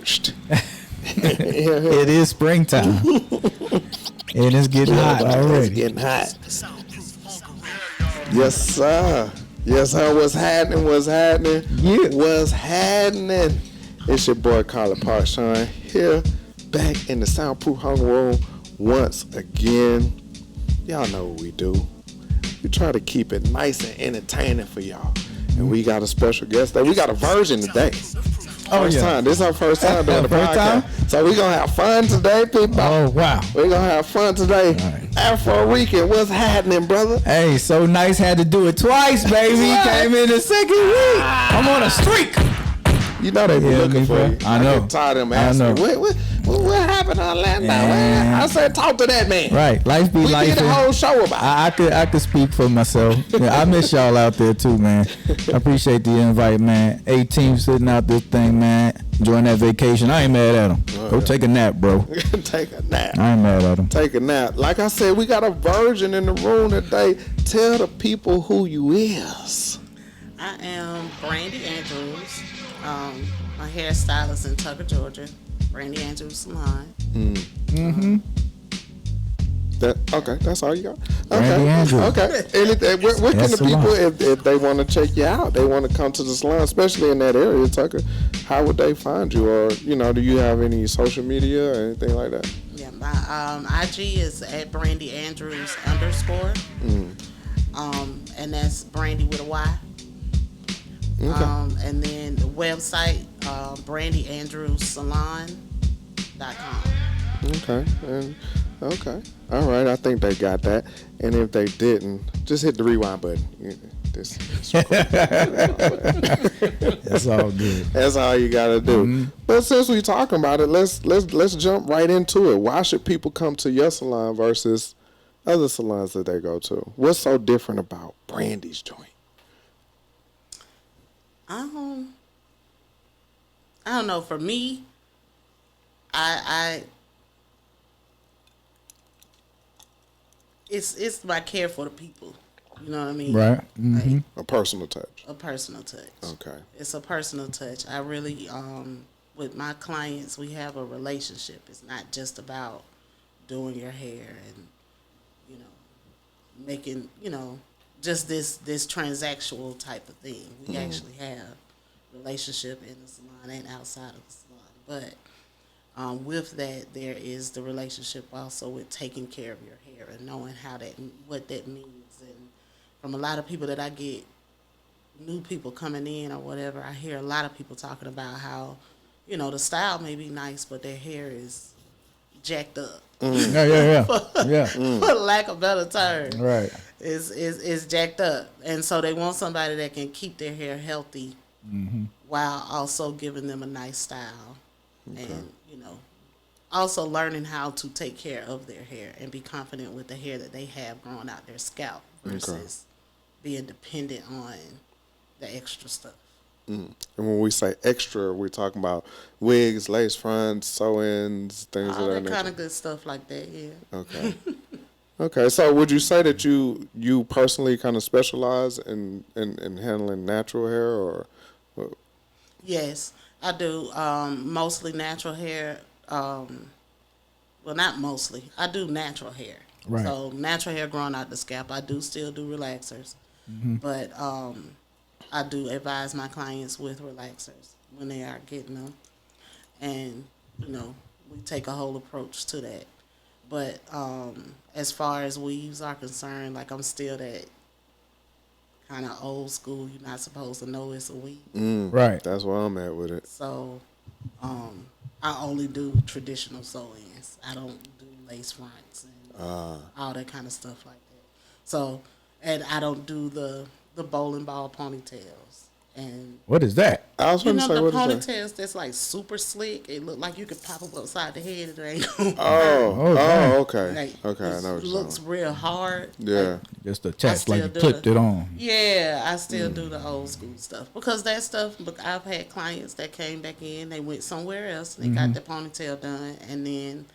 parched. It is springtime. And it's getting hot already. It's getting hot. Yes, sir. Yes, sir. What's happening? What's happening? Yeah. What's happening? It's your boy, Carla Parkshawn, here back in the Soundproof Hunger Room once again. Y'all know what we do. We try to keep it nice and entertaining for y'all. And we got a special guest today. We got a virgin today. First time. This is our first time doing the podcast. Time? So we're going to have fun today, people. Oh, wow. We're going to have fun today. Right. Afro Rican, what's happening, brother? Hey, so nice had to do it twice, baby. Came in the second week. I'm on a streak. You know they be looking for you. I know. I get tired of them asking, what happened in Orlando? I said, talk to that man. Right. Life be life. We did a whole show about it. I could speak for myself. Yeah, I miss y'all out there too, man. I appreciate the invite, man. 18 sitting out this thing, man. Enjoying that vacation. I ain't mad at him. Go take a nap, bro. Take a nap. I ain't mad at him. Take a nap. Like I said, we got a virgin in the room today. Tell the people who you is. I am Brandy Andrews. My hairstylist in Tucker, Georgia. Brandy Andrews Salon. Mm-hmm. Okay, that's all you got. Brandy Andrews. Okay. Anything? Where can the people, if they want to check you out, they want to come to the salon, especially in that area, Tucker? How would they find you? Or do you have any social media or anything like that? Yeah, my IG is at Brandy Andrews _ and that's Brandy with a Y. Okay. And then the website, brandyandrewssalon.com. Okay. Okay. All right. I think they got that. And if they didn't, just hit the rewind button. That's all good. That's all you gotta do. Mm-hmm. But since we're talking about it, let's jump right into it. Why should people come to your salon versus other salons that they go to? What's so different about Brandy's joint? I don't know. For me, it's my care for the people. You know what I mean? Right. Mm-hmm. Like, a personal touch. A personal touch. Okay. It's a personal touch. I really, with my clients, we have a relationship. It's not just about doing your hair and, making, just this transactional type of thing. We actually have relationship in the salon and outside of the salon. But with that, there is the relationship also with taking care of your hair and knowing what that means. And from a lot of people that I get, new people coming in or whatever, I hear a lot of people talking about how, the style may be nice, but their hair is jacked up. Yeah. For lack of a better term. Right. Is jacked up. And so they want somebody that can keep their hair healthy while also giving them a nice style. Okay. And, also learning how to take care of their hair and be confident with the hair that they have growing out their scalp versus being dependent on the extra stuff. And when we say extra, we're talking about wigs, lace fronts, sew-ins, things all of that that nature. kind of good stuff like that, yeah. Okay. Okay, so would you say that you personally kind of specialize in handling natural hair, or? Yes, I do. Mostly natural hair. Well, not mostly. I do natural hair. Right. So natural hair growing out the scalp. I do still do relaxers, but I do advise my clients with relaxers when they are getting them, and we take a whole approach to that. But as far as weaves are concerned, like I'm still that kind of old school. You're not supposed to know it's a weave. Right. That's where I'm at with it. So I only do traditional sew-ins. I don't do lace fronts and all that kind of stuff like that. So, and I don't do the bowling ball ponytails. And what is that? I was going to say, the what ponytails is that? that's like super slick. It look like you could pop them upside the head and it ain't okay. Like, Okay, I know what it you're looks real hard. Yeah. Like, just the test, like you clipped it on. Yeah, I still do the old school stuff. Because that stuff, I've had clients that came back in, they went somewhere else, and they got the ponytail done, and then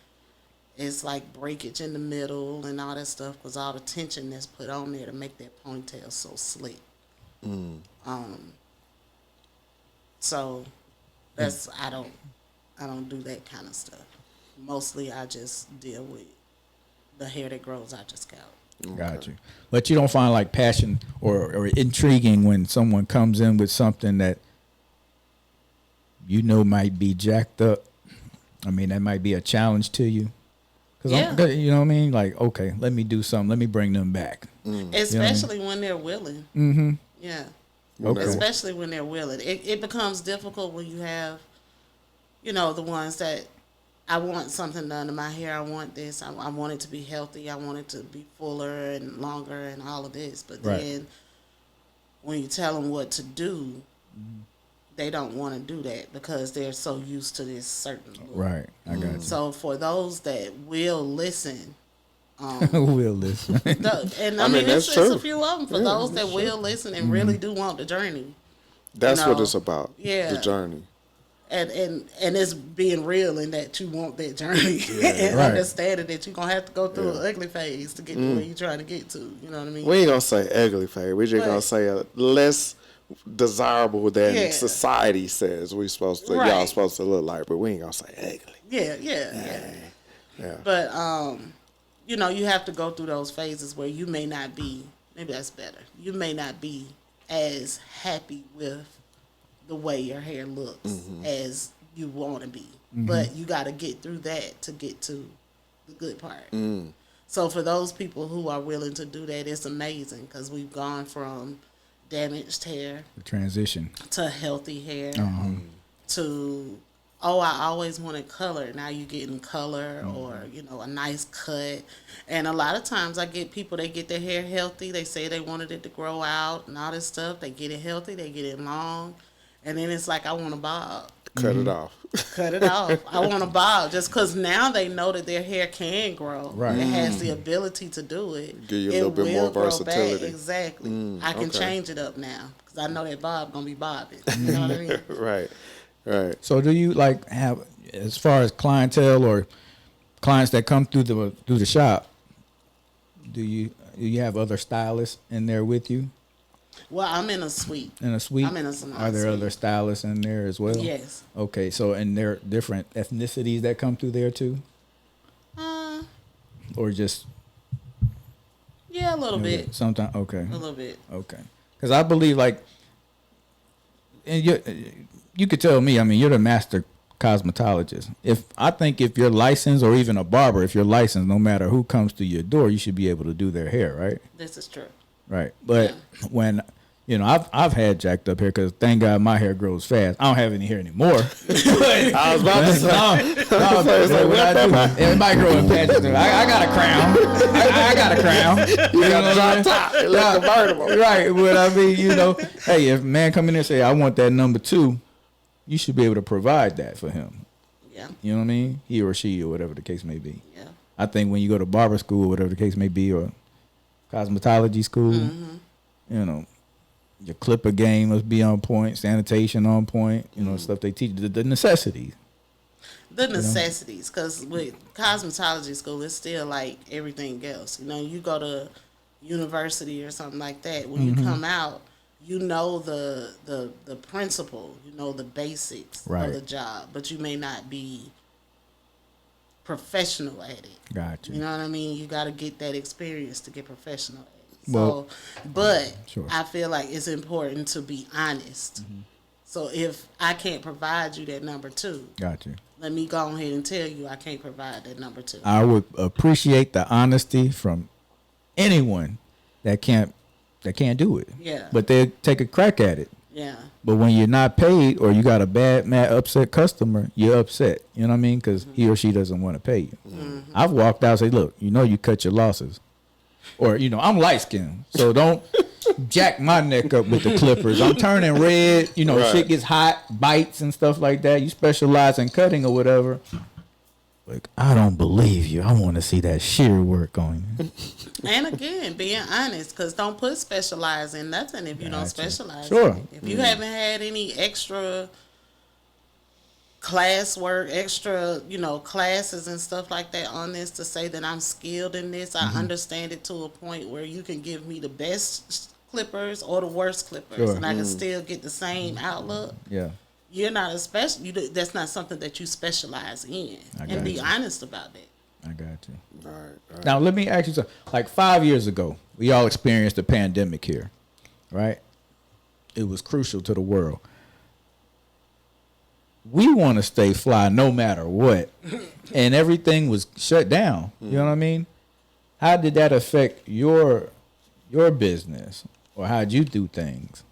it's like breakage in the middle and all that stuff because all the tension that's put on there to make that ponytail so slick. So that's I I don't do that kind of stuff. Mostly, I just deal with the hair that grows out your scalp. Got you. But you don't find like passion or intriguing when someone comes in with something that you know might be jacked up. I mean, that might be a challenge to you. Cause Yeah. you know what I mean? Like, okay, let me do something. Let me bring them back. Especially when they're willing. Mm-hmm. Yeah. Okay. Especially when they're willing. It becomes difficult when you have, the ones that I want something done to my hair. I want this. I want it to be healthy. I want it to be fuller and longer and all of this. But then when you tell them what to do, they don't want to do that because they're so used to this certain look. Right. I got you. So for those that will listen, We'll listen. and I mean, that's it's true. a few of them for those that will listen and really do want the journey. That's what it's about. Yeah. The journey. And it's being real in that you want that journey and Right. understanding that you're gonna have to go through an ugly phase to get to where you're trying to get to. You know what I mean? We ain't gonna say ugly phase. We just gonna say a less desirable than society says we supposed to. Y'all supposed to look like, but we ain't gonna say ugly. Yeah. But you have to go through those phases where you may not be. Maybe that's better. You may not be as happy with the way your hair looks as you want to be, but you got to get through that to get to the good part. So for those people who are willing to do that, it's amazing because we've gone from damaged hair The transition. to healthy hair to I always wanted color. Now you're getting color or a nice cut. And a lot of times I get people, they get their hair healthy, they say they wanted it to grow out and all this stuff, they get it healthy, they get it long, and then it's like, I want a bob. Cut it off. Cut it off. I want a bob, just because now they know that their hair can grow. Right. It has the ability to do it. Give you a It little bit will more grow versatility. back. Exactly. I can okay. change it up now because I know that bob gonna be bobbing. You know what I mean? Right. So do you like have, as far as clientele or clients that come through the shop, do you have other stylists in there with you? Well, I'm in a suite. In a suite? I'm in a salon Are there suite. other stylists in there as well? Yes. Okay, so and there are different ethnicities that come through there too? Or just Yeah, a little bit. sometimes? Okay. A little bit. Okay. Because I believe, like, and you could tell me, I mean, you're the master cosmetologist. I think if you're licensed, or even a barber, if you're licensed, no matter who comes to your door, you should be able to do their hair, right? This is true. Right. But when, I've had jacked up hair because thank God my hair grows fast. I don't have any hair anymore. I was about to say. It might grow in patches. I got a crown. I got a crown. You got a drop top. It looks convertible. Right. But I mean, hey, if a man come in and say, I want that number 2, you should be able to provide that for him. Yeah. You know what I mean? He or she, or whatever the case may be. Yeah. I think when you go to barber school, whatever the case may be, or cosmetology school, your clipper game must be on point, sanitation on point, stuff they teach, the necessities. The necessities, because with cosmetology school, it's still like everything else. You go to university or something like that. When you come out, the principle, the basics Right. of the job, but you may not be professional at it. Gotcha. You know what I mean? You got to get that experience to get professional at it. Well, But sure. I feel like it's important to be honest. So if I can't provide you that number 2, Gotcha. let me go ahead and tell you I can't provide that number 2. I would appreciate the honesty from anyone that can't do it. Yeah. But they take a crack at it. Yeah. But when you're not paid, or you got a mad, upset customer, you're upset. You know what I mean? Because he or she doesn't want to pay you. I've walked out and say, look, you cut your losses. Or, I'm light skinned, so don't jack my neck up with the clippers. I'm turning red, Right. Shit gets hot, bites and stuff like that. You specialize in cutting or whatever. Like, I don't believe you. I want to see that shear work on you. And again, being honest, because don't put specialize in nothing if you don't Gotcha. specialize Sure. in it. If you haven't had any extra classwork, extra, classes and stuff like that on this to say that I'm skilled in this, I understand it to a point where you can give me the best clippers or the worst clippers, Sure. and I can still get the same outlook. Yeah. you're not a special. That's not something that you specialize in, and be honest about that. I got you. All right. Now let me ask you something. Like 5 years ago, we all experienced the pandemic here, right? It was crucial to the world. We want to stay fly no matter what, and everything was shut down. You know what I mean? How did that affect your business, or how'd you do things?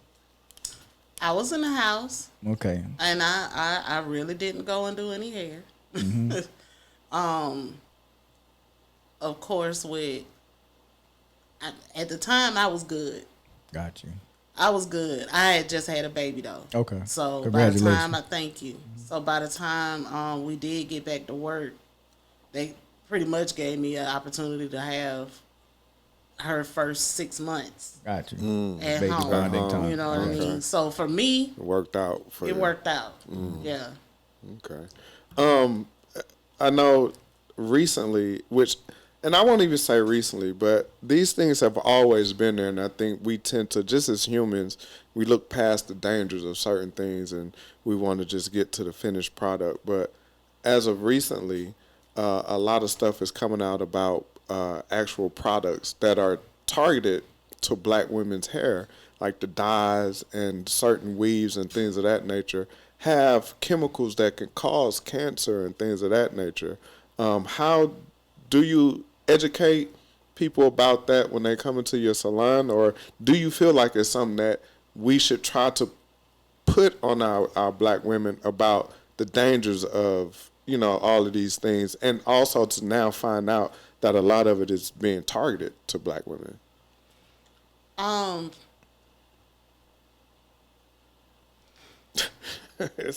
I was in the house, Okay. and I really didn't go and do any hair. Of course, at the time I was good. Got you. I was good. I had just had a baby though. Okay. So by the Congratulations. time thank you. So by the time we did get back to work, they pretty much gave me an opportunity to have her first 6 months Got you. at Baby home. bonding time. You know what I mean? So for me, It worked out for you. it worked out. Yeah. Okay. I know recently, and I won't even say recently, but these things have always been there, and I think we tend to, just as humans, we look past the dangers of certain things, and we want to just get to the finished product. But as of recently, a lot of stuff is coming out about actual products that are targeted to black women's hair, like the dyes and certain weaves and things of that nature, have chemicals that can cause cancer and things of that nature. How do you educate people about that when they come into your salon, or do you feel like it's something that we should try to put on our black women about the dangers of, all of these things, and also to now find out that a lot of it is being targeted to black women? It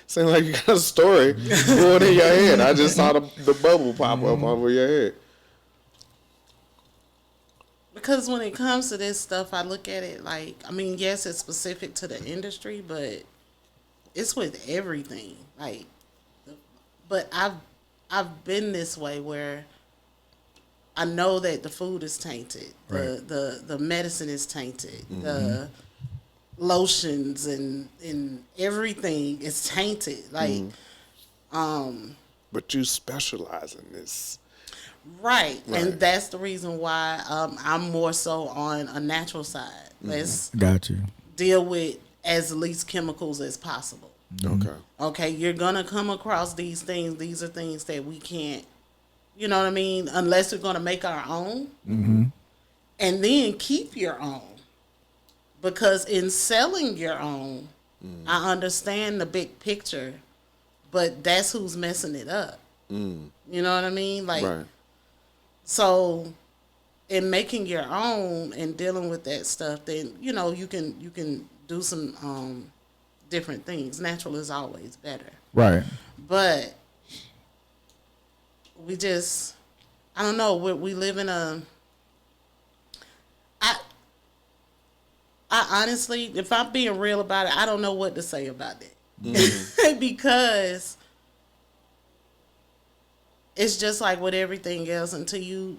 seems like you got a story going in your head. I just saw the bubble pop up over your head. Because when it comes to this stuff, I look at it like, yes, it's specific to the industry, but it's with everything. But I've been this way where I know that the food is tainted, Right. the medicine is tainted, the lotions and everything is tainted. But you specialize in this. Right. Right. And that's the reason why I'm more so on a natural side. Let's Got you. deal with as least chemicals as possible. Okay. Okay, you're gonna come across these things. These are things that we can't, you know what I mean? Unless we're gonna make our own, and then keep your own. Because in selling your own, I understand the big picture, but that's who's messing it up. You know what I mean? Right. So in making your own and dealing with that stuff, then you can do some different things. Natural is always better. Right. But I don't know, we live in I honestly, if I'm being real about it, I don't know what to say about it. Because it's just like with everything else, until you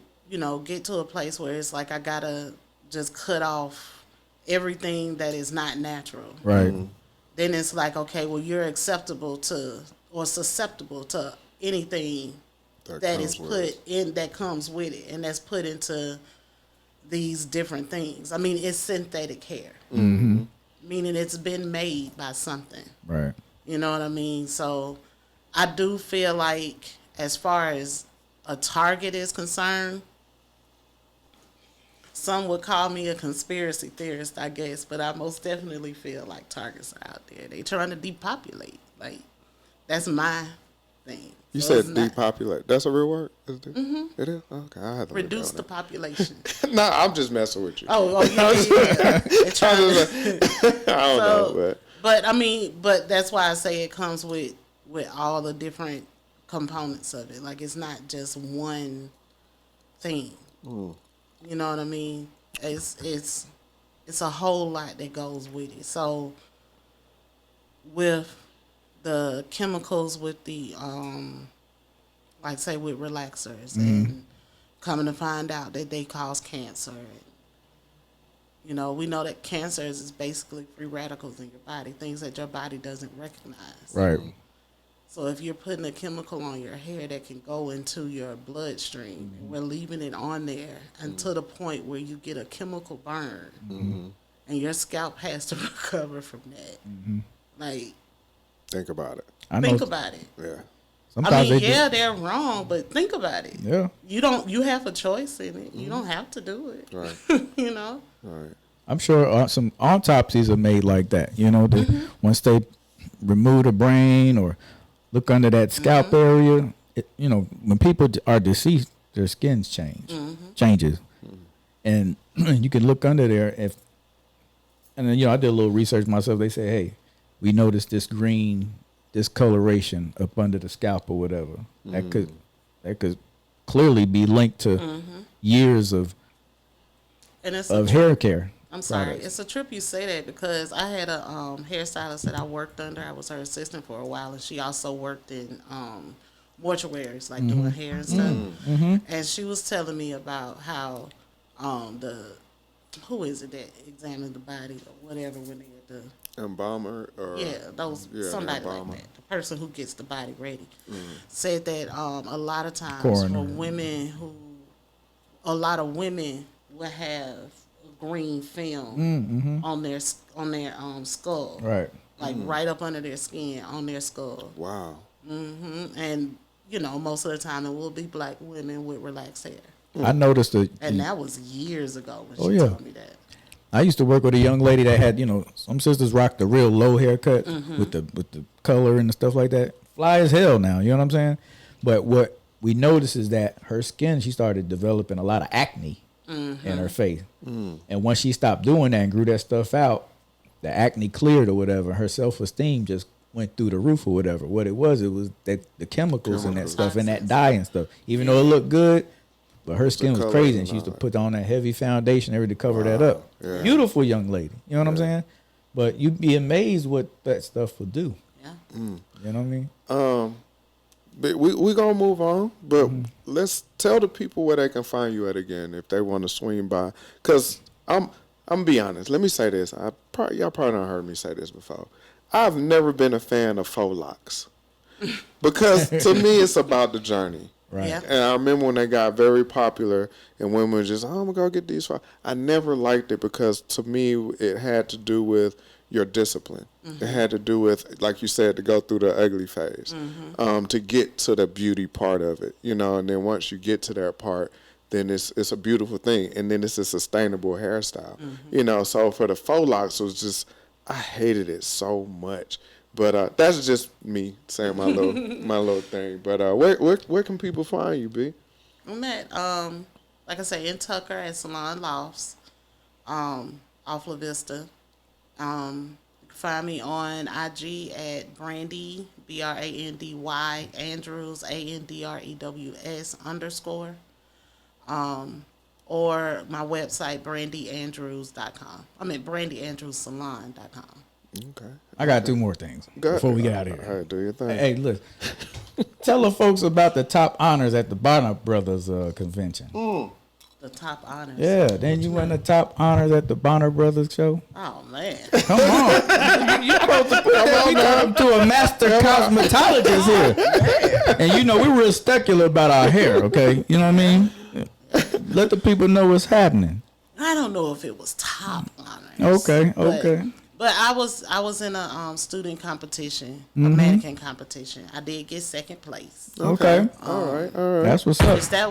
get to a place where it's like I gotta just cut off everything that is not natural. Right. Then it's like, okay, well, you're acceptable to or susceptible to anything that is put in, that comes with it, and that's put into these different things. It's synthetic hair, meaning it's been made by something. Right. You know what I mean? So I do feel like, as far as a target is concerned, some would call me a conspiracy theorist, I guess, but I most definitely feel like targets are out there. They trying to depopulate. That's my thing. You So said depopulate. That's a real word? It is? Okay, I have to reduce the population. No, I'm just messing with you. Oh, yeah. They're trying to, I don't know, but that's why I say it comes with all the different components of it. Like, it's not just one thing. You know what I mean? It's a whole lot that goes with it. So with the chemicals, with the like say with relaxers, and coming to find out that they cause cancer, You know, we know that cancer is basically free radicals in your body, things that your body doesn't recognize. Right. So if you're putting a chemical on your hair that can go into your bloodstream, and we're leaving it on there until the point where you get a chemical burn, and your scalp has to recover from that. Like, Think about it. think about it. Yeah. Sometimes I mean, they yeah, they're wrong, but think about it. Yeah. You have a choice in it. You don't have to do it. Right. You know? Right. I'm sure some autopsies are made like that. You know, once they remove the brain or look under that scalp area, you know, when people are deceased, their skin's changes, and you can look under there. And then, you know, I did a little research myself. They say, hey, we noticed this green discoloration up under the scalp or whatever. That could clearly be linked to years of And it's hair care. I'm sorry. products. It's a trip you say that because I had a hairstylist that I worked under. I was her assistant for a while, and she also worked in mortuaries, like doing hair and stuff. And she was telling me about how who is it that examined the body or whatever when they at the Embalmer or somebody embalmer. like that, the person who gets the body ready, said that a lot of times Coroner. for women a lot of women will have green film on their skull, Right. like right up under their skin on their skull. Wow. And you know, most of the time it will be black women with relaxed hair, I noticed that. and that was years ago when Oh, she yeah. told me that. I used to work with a young lady that had, you know, some sisters rocked the real low haircut with the color and the stuff like that. Fly as hell now, you know what I'm saying? But what we noticed is that her skin, she started developing a lot of acne in her face. And once she stopped doing that and grew that stuff out, the acne cleared or whatever. Her self-esteem just went through the roof or whatever. What it was that the chemicals and that stuff and that dye and stuff. Even though it looked good, but her skin was color crazy, and and she used to all put on that heavy foundation, everything to cover that up. Yeah. Beautiful young lady. You know what I'm saying? But you'd be amazed what that stuff will do. Yeah. You know what I mean? But we gonna move on, but let's tell the people where they can find you at again if they want to swing by. Cause I'm gonna be honest. Let me say this. Y'all probably not heard me say this before. I've never been a fan of faux locks because to me it's about the journey. Right. Yeah. And I remember when they got very popular and women were just, I'm going to go get these. I never liked it because to me it had to do with your discipline. It had to do with, like you said, to go through the ugly phase, to get to the beauty part of it, you know, and then once you get to that part, then it's a beautiful thing. And then it's a sustainable hairstyle, you know. So for the faux locks, it was just, I hated it so much. But that's just me saying my little thing. But where can people find you, B? I'm at like I say, in Tucker at Salon Lofts, off La Vista. You can find me on IG at Brandy Brandy Andrews ANDREWS _ or my website brandyandrews.com. I mean brandyandrewssalon.com. Okay. I got two more things before we get out of here. All right, do your thing. Hey, look. Tell the folks about the top honors at the Bonner Brothers convention. The top honors. Yeah, then you won the top honors at the Bonner Brothers show. Oh man. Come on. You supposed to put that. We come to a master cosmetologist here. And you know, we're real stickler about our hair, okay? You know what I mean? Let the people know what's happening. I don't know if it was top honors. Okay. But I was in a student competition, a mannequin competition. I did get second place. Okay. All right. That's what's up. Which that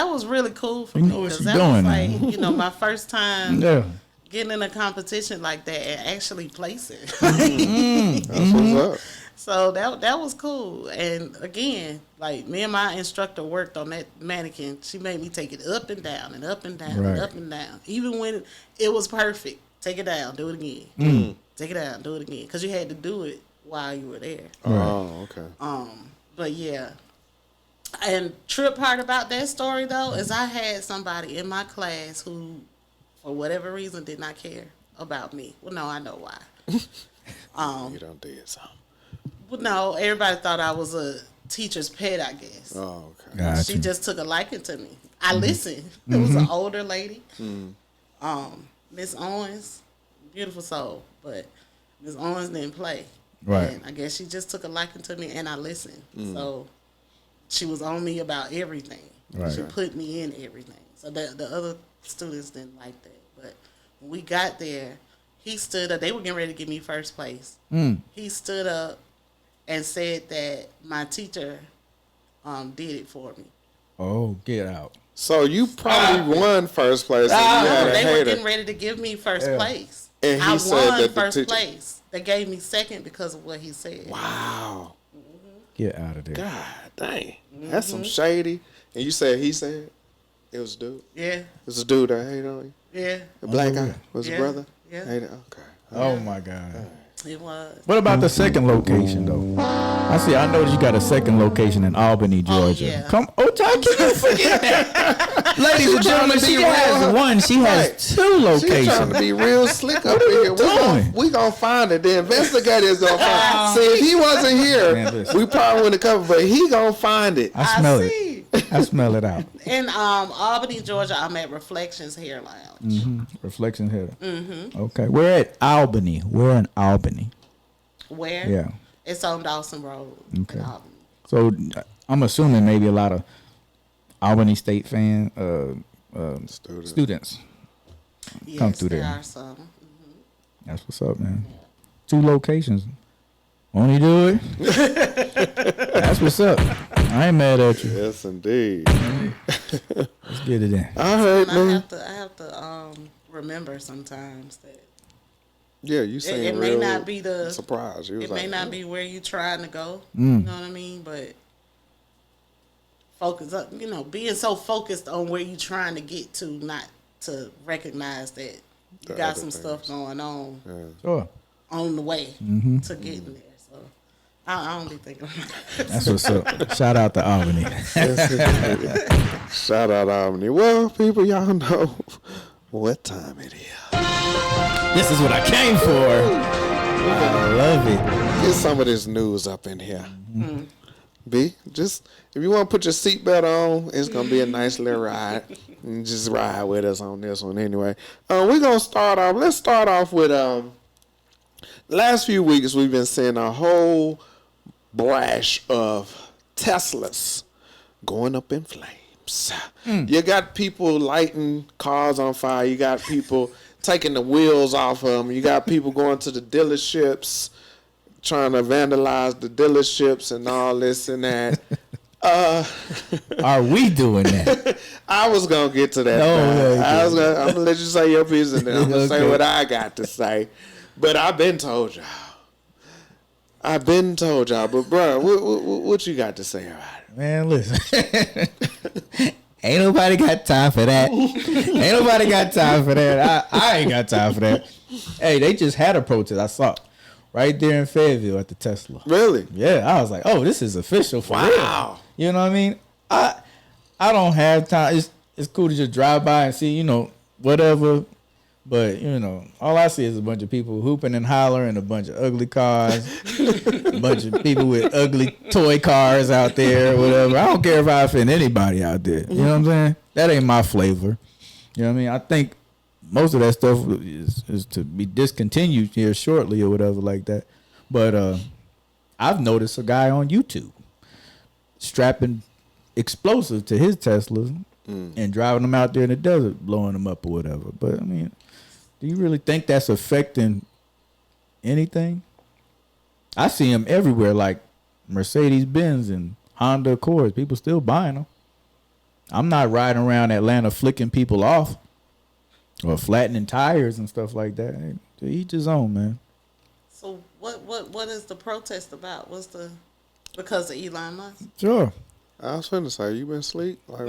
was really cool for You me know what because you're that was doing like, now. you know, my first time Yeah. getting in a competition like that and actually placing. That's what's up. So that was cool. And again, like me and my instructor worked on that mannequin. She made me take it up and down and up and down Right. and up and down. Even when it was perfect. Take it down, do it again. Take it down, do it again. Because you had to do it while you were there. Oh, okay. But yeah. And trip part about that story though is I had somebody in my class who, for whatever reason, did not care about me. Well, no, I know why. You done did something. Well, no, everybody thought I was a teacher's pet, I guess. Oh, okay. Gotcha. She just took a liking to me. I listened. It was an older lady. Miss Owens, beautiful soul, but Miss Owens didn't play. Right. And I guess she just took a liking to me, and I listened. So she was on me about everything. Right. She put me in everything. So the other students didn't like that. But when we got there, he stood up. They were getting ready to give me first place. He stood up and said that my teacher did it for me. Oh, get out. So you probably won first place. And you had a They were hater. getting ready to give me first place. And he I said won that the first teacher- place. They gave me second because of what he said. Wow. Get out of there. God dang. That's some shady. And you said he said it was a dude. Yeah, It was a dude that hated on you. yeah, The black guy was Yeah. a brother. Yeah. Hated. Okay. Oh my God. it was. What about the second location though? I noticed you got a second location in Albany, Georgia. yeah. Come, Ty, can you forget that? Ladies and gentlemen, trying to she be has real. one. She has Right. two She's trying locations. to be real slick up are in you here. doing? We gonna find it. The investigator's gonna find it. See, if he wasn't Man, here, listen. we probably wouldn't cover, but he gonna find it. I smell I it. see. I smell it out. In Albany, Georgia, I'm at Reflections Hair Lounge. Reflection here. Okay, we're at Albany. We're in Albany. Where? Yeah. It's on Dawson Road. Okay. In Albany. So I'm assuming maybe a lot of Albany State fan students. Yes, through there there. are some. That's what's up, man. Two locations. Won't he do it? That's what's up. I ain't mad at you. Yes, indeed. Let's get it in. I heard, And I man. have to remember sometimes that Yeah, you saying it may real not be the surprise. You was it like, may not be where you're trying to go. You know what I mean? But focus up, being so focused on where you're trying to get to, not to recognize that you The got other some stuff things. going on Sure. on the way to getting there. So I don't be thinking about it. That's what's up. Shout out to Albany. Shout out Albany. Well, people, y'all know what time it is. This is what I came for. I love it. Get some of this news up in here. B, just if you want to put your seatbelt on, it's gonna be a nice little ride. And just ride with us on this one anyway. We're gonna start off. Let's start off with last few weeks we've been seeing a whole brash of Teslas going up in flames. You got people lighting cars on fire. You got people taking the wheels off of them. You got people going to the dealerships, trying to vandalize the dealerships and all this and that. Are we doing that? I was gonna get to that. No, now. I'm gonna let you say your piece and then I'm gonna say Okay. what I got to say. But I've been told y'all. But bro, what you got to say about it? Man, listen. Ain't nobody got time for that. Ain't nobody got time for that. I ain't got time for that. Hey, they just had a protest. I saw it right there in Fayetteville at the Tesla. Really? Yeah, I was like, oh, this is official for Wow. real. You know what I mean? I don't have time. It's cool to just drive by and see, whatever. But, all I see is a bunch of people hooping and hollering, a bunch of ugly cars, a bunch of people with ugly toy cars out there, whatever. I don't care if I offend anybody out there. You know what I'm saying? That ain't my flavor. You know what I mean? I think most of that stuff is to be discontinued here shortly or whatever like that. But I've noticed a guy on YouTube strapping explosive to his Teslas and driving them out there in the desert, blowing them up or whatever. But, I mean, do you really think that's affecting anything? I see them everywhere, like Mercedes-Benz and Honda Accords. People still buying them. I'm not riding around Atlanta flicking people off or flattening tires and stuff like that. Hey, to each his own, man. So what is the protest about? Because of Elon Musk? Sure. I was finna say, you been asleep? Like,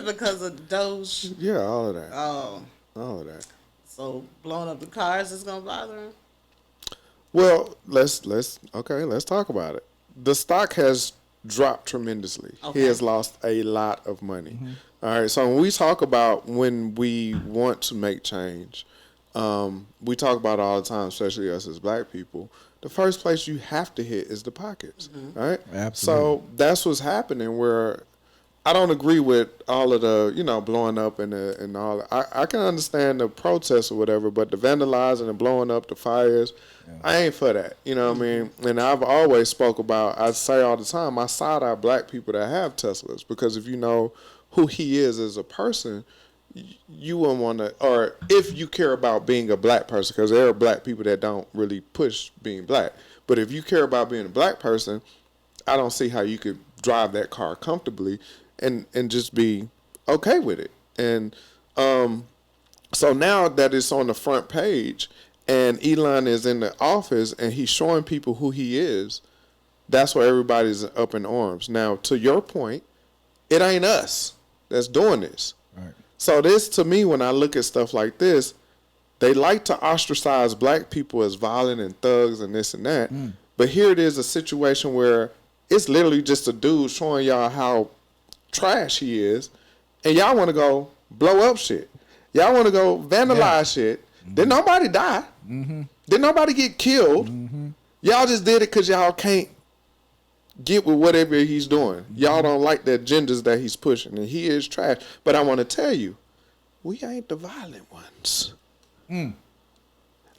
Because of Doge. yeah, all of that. Oh, All of that. so blowing up the cars is gonna bother him? Well, let's talk about it. The stock has dropped tremendously. Okay. He has lost a lot of money. All right, so when we talk about when we want to make change, we talk about it all the time, especially us as black people. The first place you have to hit is the pockets, right? Absolutely. So that's what's happening where I don't agree with all of the, blowing up and all. I can understand the protests or whatever, but the vandalizing and blowing up the fires, I ain't for that. You know what I mean? And I've always spoke about, I say all the time, I side eye black people that have Teslas, because if you know who he is as a person, you wouldn't want to, or if you care about being a black person, because there are black people that don't really push being black. But if you care about being a black person, I don't see how you could drive that car comfortably and just be okay with it. And so now that it's on the front page and Elon is in the office and he's showing people who he is, that's why everybody's up in arms. Now, to your point, it ain't us that's doing this. Right. So this, to me, when I look at stuff like this, they like to ostracize black people as violent and thugs and this and that. But here it is, a situation where it's literally just a dude showing y'all how trash he is, and y'all want to go blow up shit. Y'all want to go vandalize shit. Did nobody die? Did nobody get killed? Y'all just did it because y'all can't get with whatever he's doing. Y'all don't like the agendas that he's pushing, and he is trash. But I want to tell you, we ain't the violent ones.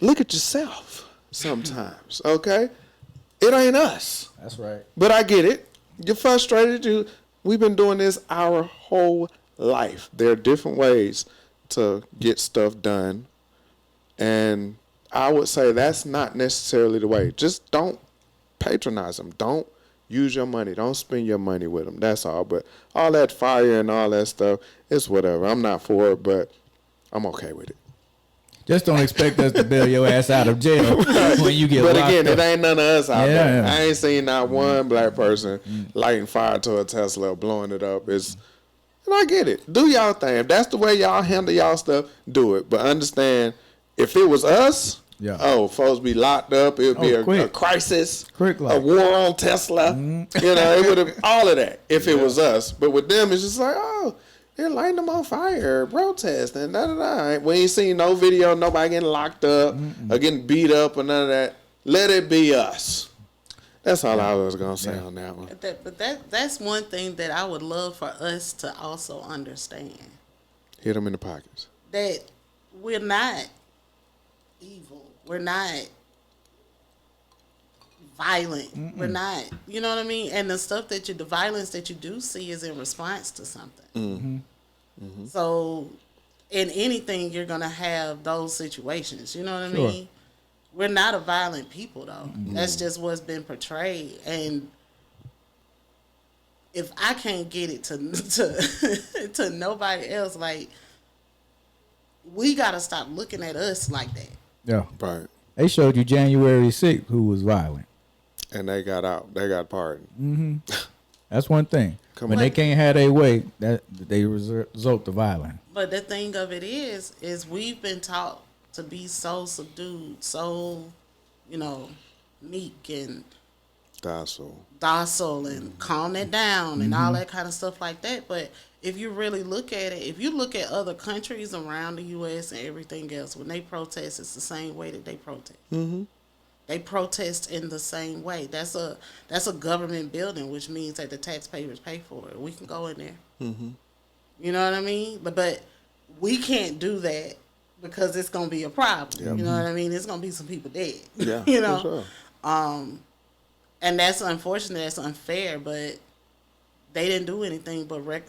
Look at yourself sometimes, okay? It ain't us. That's right. But I get it. You're frustrated. We've been doing this our whole life. There are different ways to get stuff done. And I would say that's not necessarily the way. Just don't patronize them. Don't use your money. Don't spend your money with them. That's all. But all that fire and all that stuff, it's whatever. I'm not for it, but I'm okay with it. Just don't expect us to bail your ass out of jail when you get But locked again, up. it ain't none of us out there. Yeah. I ain't seen not one black person lighting fire to a Tesla or blowing it up. And I get it. Do y'all thing. If that's the way y'all handle y'all stuff, do it. But understand, if it was us, folks be locked up. It would be a crisis, a war on Tesla. It would have all of that if it was us. But with them, it's just like, they're lighting them on fire, protesting, da-da-da. We ain't seen no video, nobody getting locked up or getting beat up or none of that. Let it be us. That's all I was going to say on that one. But that's one thing that I would love for us to also understand. Hit them in the pockets. That we're not evil. We're not violent. We're not, you know what I mean? And the stuff the violence that you do see is in response to something. So in anything, you're going to have those situations. You know what I mean? We're not a violent people, though. That's just what's been portrayed. And if I can't get it to nobody else, like, we got to stop looking at us like that. Yeah. Right. They showed you January 6th who was violent. And they got out. They got pardoned. That's one thing. When they can't have their way, that they resort to violence. But the thing of it is we've been taught to be so subdued, so, meek and docile and calm it down and all that kind of stuff like that. But if you really look at it, if you look at other countries around the U.S. and everything else, when they protest, it's the same way that they protest. They protest in the same way. That's a government building, which means that the taxpayers pay for it. We can go in there. You know what I mean? But we can't do that because it's gonna be a problem. You know what I mean? It's gonna be some people dead. Yeah, you know. for sure. And that's unfortunate. That's unfair. But they didn't do anything but I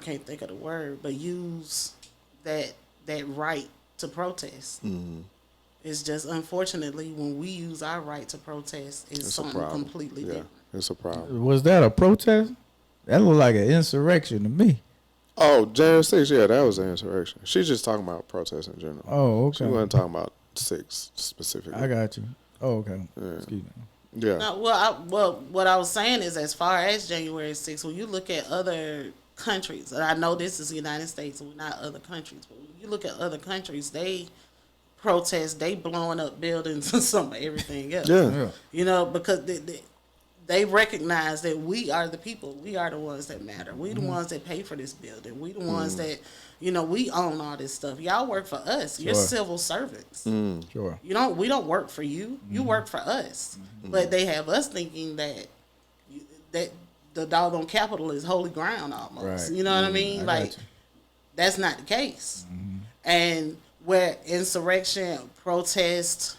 can't think of the word. But use that right to protest. It's just, unfortunately, when we use our right to protest, it's something completely different. It's a problem. Was that a protest? That looked like an insurrection to me. Oh, January 6th, that was an insurrection. She's just talking about protests in general. Oh, okay. She wasn't talking about 6 specifically. I got you. Oh, okay. Yeah. Excuse me. Yeah. No, what I was saying is, as far as January 6th, when you look at other countries, and I know this is the United States and we're not other countries, but when you look at other countries, they protest, they blowing up buildings and some of everything else. Yeah. Because they recognize that we are the people. We are the ones that matter. We the ones that pay for this building. We the ones that, we own all this stuff. Y'all work for us. You're civil servants. Sure. We don't work for you. You work for us. But they have us thinking that that the doggone Capitol is holy ground almost. Right. You know what I mean? I Like got you. that's not the case. And where insurrection, protest,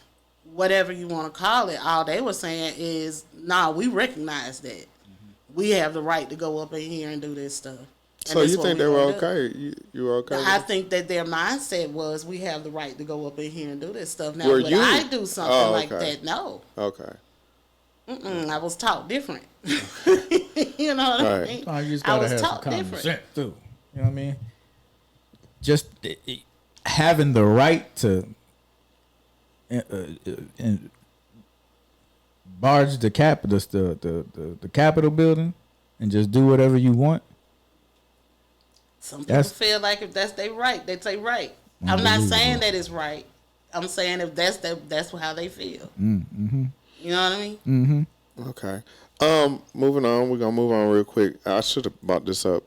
whatever you want to call it, all they were saying is, nah, we recognize that. We have the right to go up in here and do this stuff. And So that's you what think we they were gonna do. okay? You were okay? I with it? think that their mindset was we have the right to go up in here and do this stuff. Now, Were would you? I do something Oh, like okay. that? No. Okay. I was taught different. You know what I Right. mean? Oh, you just I gotta was have some taught common different. sense too. You know what I mean? Just having the right to barge the the Capitol building and just do whatever you want. Some people feel like if that's their right, that's their right. I'm not saying that it's right. I'm saying if that's how they feel. Mm-hmm. You know what I mean? Mm-hmm. Okay. Moving on. We're gonna move on real quick. I should have brought this up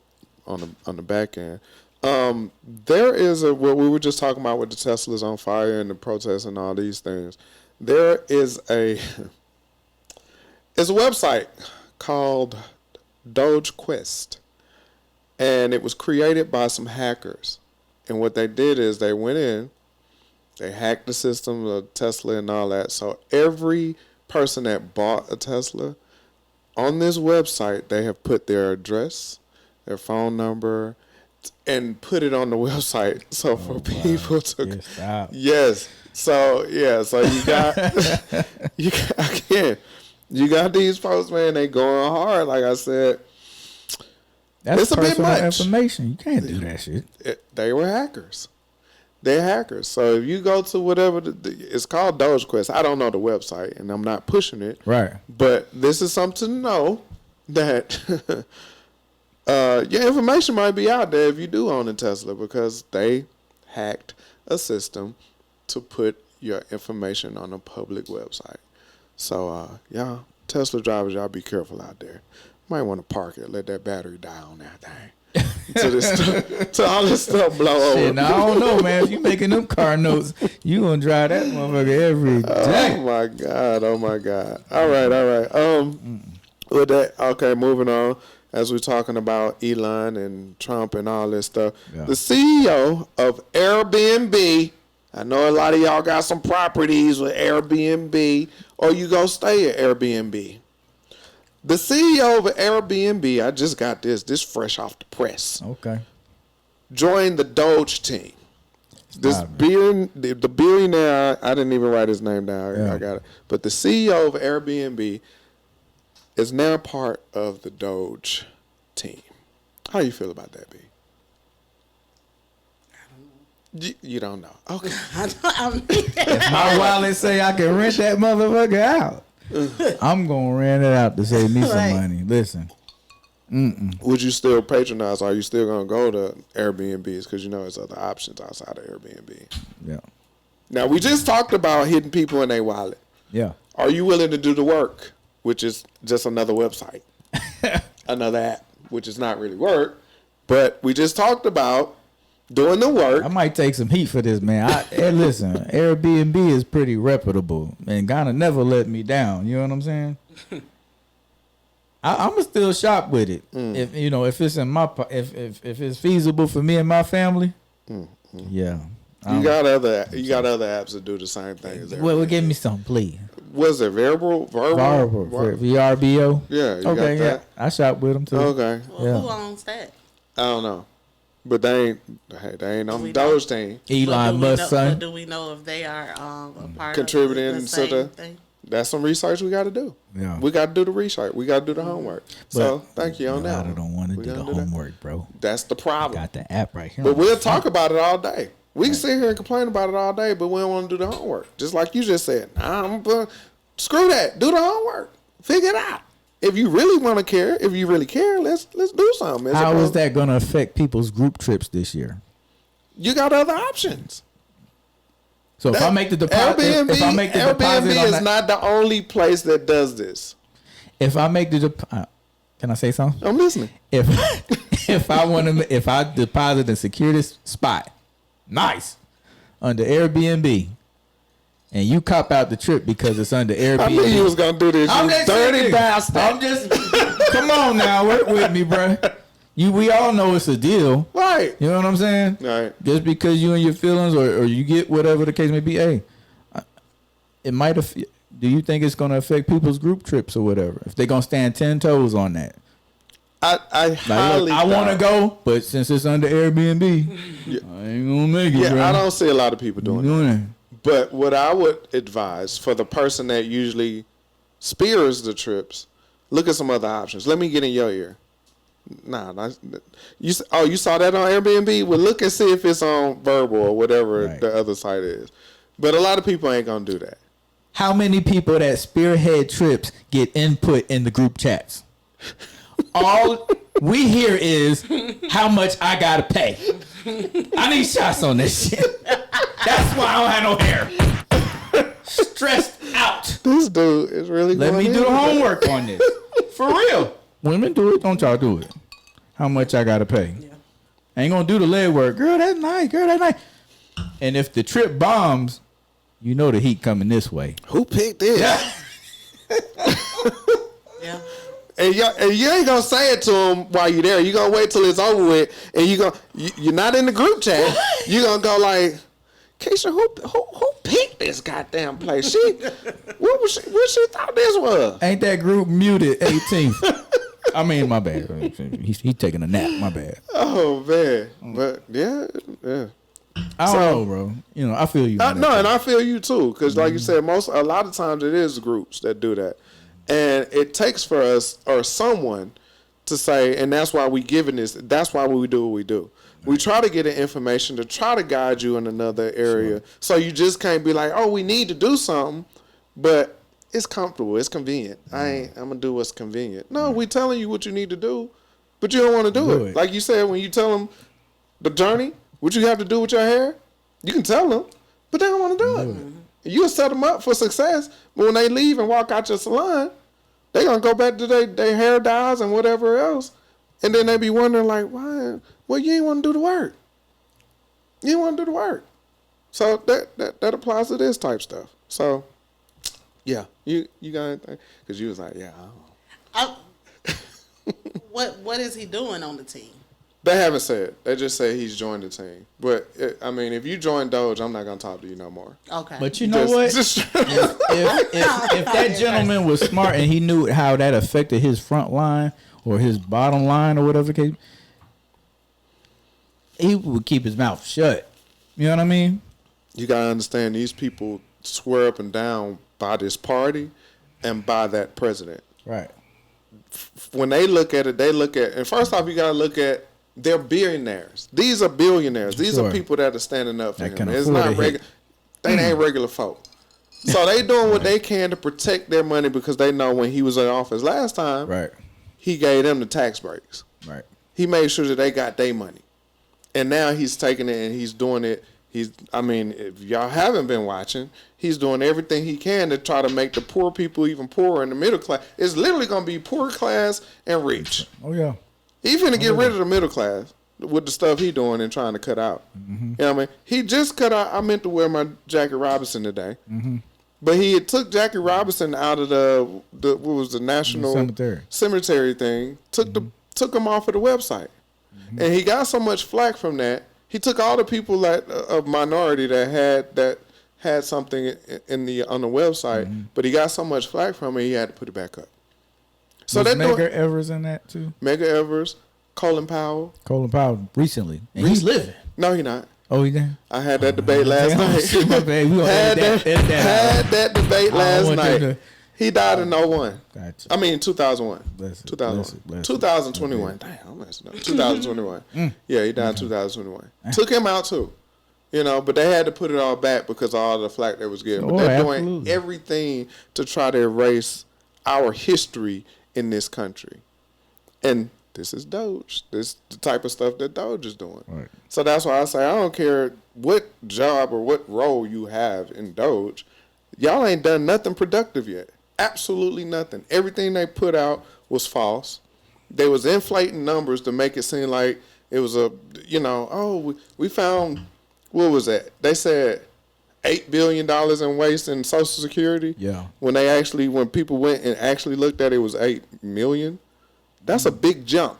on the back end. There is what we were just talking about with the Teslas on fire and the protests and all these things. There is it's a website called Dogequest, and it was created by some hackers. And what they did is they went in, they hacked the system of Tesla and all that. So every person that bought a Tesla on this website, they have put their address, their phone number, and put it on the website. So for people to, yes. So yeah. So you got you got these folks, man. They going hard. Like I said, that's it's a bit much information. You can't do that shit. They were hackers. They're hackers. So if you go to whatever it's called Dogequest, I don't know the website, and I'm not pushing it. Right. But this is something to know that your information might be out there if you do own a Tesla, because they hacked a system to put your information on a public website. So y'all Tesla drivers, y'all be careful out there. Might want to park it, let that battery die on that thing. Till all this stuff blow over. Now, I don't know, man. If you making them car notes, you gonna drive that motherfucker every day. Oh my god! Oh my god! All right. With that, okay. Moving on. As we're talking about Elon and Trump and all this stuff, the CEO of Airbnb. I know a lot of y'all got some properties with Airbnb, or you go stay at Airbnb. The CEO of Airbnb, I just got this fresh off the press. Okay. Joined the Doge team. The billionaire, I didn't even write his name down. Yeah. I got it. But the CEO of Airbnb is now part of the Doge team. How you feel about that, B? You don't know. Okay. If my wallet say I can rent that motherfucker out, I'm gonna rent it out to save me some money. Listen. Would you still patronize? Or are you still gonna go to Airbnbs because you know there's other options outside of Airbnb? Yeah. Now we just talked about hitting people in their wallet. Yeah. Are you willing to do the work, which is just another website, another app, which is not really work, but we just talked about doing the work. I might take some heat for this, man. Hey, listen, Airbnb is pretty reputable and gonna never let me down. You know what I'm saying? I'ma still shop with it if if it's in my if it's feasible for me and my family. Yeah. You got other apps that do the same thing as Airbnb. Well, give me some, please. Was it Verbal? VRBO. Yeah. You Okay. got Yeah. that? I shop with them too. Okay. Well, who owns that? I don't know, but they ain't on the Doge team. Elon Musk son. Do we know if they are a part Contributing of the to same the thing? That's some research we got to do. Yeah. We got to do the research. We got to do the homework. So thank you on that. I don't want to do the homework, bro. That's the problem. Got the app right here. But we'll talk about it all day. We can sit here and complain about it all day, but we don't want to do the homework. Just like you just said. Screw that. Do the homework. Figure it out. If you really want to care, if you really care, let's do something. How is that going to affect people's group trips this year? You got other options. So if I make the deposit, Airbnb is not the only place that does this. If I make the deposit, can I say something? I'm listening. If I deposit and secure this spot, nice, under Airbnb, and you cop out the trip because it's under Airbnb. I knew you was gonna do this. You dirty bastard. I'm just come on now. Work with me, bro. We all know it's a deal. Right. You know what I'm saying? Right. Just because you and your feelings or you get whatever the case may be, hey, it might have. Do you think it's going to affect people's group trips or whatever? If they're going to stand 10 toes on that? I highly I want to go, but since it's under Airbnb, Yeah. I ain't going to make it, Yeah, bro. I don't see a lot of people doing that. it. But what I would advise for the person that usually spears the trips, look at some other options. Let me get in your ear. Nah, you saw that on Airbnb? Well, look and see if it's on Verbal or whatever Right. the other site is. But a lot of people ain't gonna do that. How many people that spearhead trips get input in the group chats? All we hear is how much I gotta pay. I need shots on this shit. That's why I don't have no hair. Stressed out. This dude is really Let going me do in the with that. homework on this. For real. Women do it, don't y'all do it. How much I gotta pay? Yeah. I ain't gonna do the leg work. Girl, that's nice. Girl, that's nice. And if the trip bombs, you know the heat coming this way. Who picked this? Yeah. And you ain't gonna say it to him while you're there. You gonna wait till it's over with, and you're not in the group chat. You gonna go like, Keisha, who picked this goddamn place? What she thought this was? Ain't that group muted 18th? I mean, my bad. He's taking a nap. My bad. Oh man, but yeah. I don't know, bro. You know, I feel you. on that. No, and I feel you too, because like you said, a lot of times it is groups that do that, and it takes for us or someone to say, and that's why we giving this. That's why we do what we do. We try to get the information to try to guide you in another area, so you just can't be like, oh, we need to do something, but it's comfortable, it's convenient. I'm gonna do what's convenient. No, we telling you what you need to do, but you don't want to do it. Like you said, when you tell them the journey, what you have to do with your hair, you can tell them, but they don't want to do it. You'll set them up for success, but when they leave and walk out your salon, they gonna go back to their hair dyes and whatever else, and then they be wondering like, why? Well, you ain't want to do the work. You ain't want to do the work. So that applies to this type stuff. So yeah, you got anything? Because you was like, yeah. I don't know. What is he doing on the team? They haven't said. They just say he's joined the team. But I mean, if you join Doge, I'm not gonna talk to you no more. Okay. But you know what? If that gentleman was smart and he knew how that affected his front line or his bottom line or whatever case, he would keep his mouth shut. You know what I mean? You gotta understand, these people swear up and down by this party and by that president. Right. When they look at it, and first off, you gotta look at, they're billionaires. These are billionaires. These are people that are standing up for him. It's not regular. They ain't regular folk. So they doing what they can to protect their money, because they know when he was in office last time, Right. he gave them the tax breaks. Right. He made sure that they got their money. And now he's taking it and he's doing it. If y'all haven't been watching, he's doing everything he can to try to make the poor people even poorer and the middle class. It's literally going to be poor class and rich. Oh, yeah. He's finna get rid of the middle class with the stuff he doing and trying to cut out. Mm-hmm. You know what I mean? He just cut out, I meant to wear my Jackie Robinson today. Mm-hmm. But he had took Jackie Robinson out of the what was the national cemetery thing, took him off of the website. Mm-hmm. And he got so much flack from that. He took all the people of minority that had something on the website, but he got so much flack from it, he had to put it back up. So was Medgar Evers in that too? Medgar Evers, Colin Powell. Colin Powell recently. And he's living. No, he not. Oh, he did? I had that debate last night. My bad. We gonna had that debate last night. He died in 01. Gotcha. I mean, 2001. 2001. 2021. Damn, I'm messing up. 2021. Yeah, he died in 2021. Took him out too. You know, but they had to put it all back because of all the flack they was getting. But they're doing everything to try to erase our history in this country. And this is Doge. This is the type of stuff that Doge is doing. Right. So that's why I say I don't care what job or what role you have in Doge. Y'all ain't done nothing productive yet. Absolutely nothing. Everything they put out was false. They was inflating numbers to make it seem like it was we found, what was that? They said $8 billion in waste in Social Security. Yeah. When people went and actually looked at it, was $8 million. That's a big jump.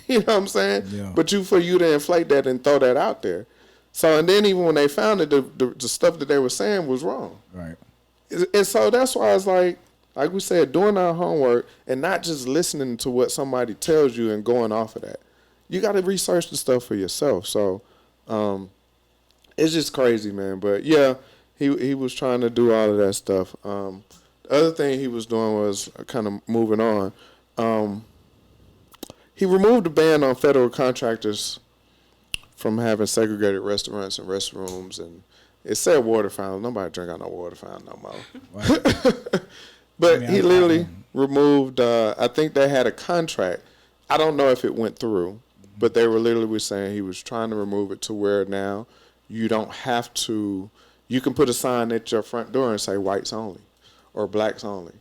You know what I'm saying? Yeah. But for you to inflate that and throw that out there. So, and then even when they found it, the stuff that they were saying was wrong. Right. And so that's why it's like we said, doing our homework and not just listening to what somebody tells you and going off of that. You got to research the stuff for yourself. So, it's just crazy, man. But yeah, he was trying to do all of that stuff. The other thing he was doing was kind of moving on. He removed the ban on federal contractors from having segregated restaurants and restrooms, and it said water fountain. Nobody drink out no water fountain no more. Right. But he literally removed. I think they had a contract. I don't know if it went through, but they were literally saying he was trying to remove it to where now you don't have to. You can put a sign at your front door and say whites only or blacks only.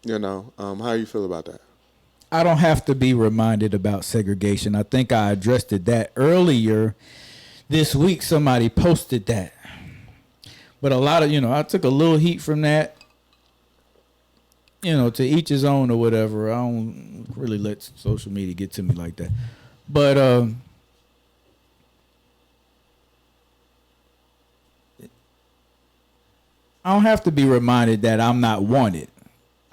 You know, how you feel about that? I don't have to be reminded about segregation. I think I addressed that earlier this week. Somebody posted that. But a lot of, I took a little heat from that. To each his own or whatever. I don't really let social media get to me like that. But I don't have to be reminded that I'm not wanted.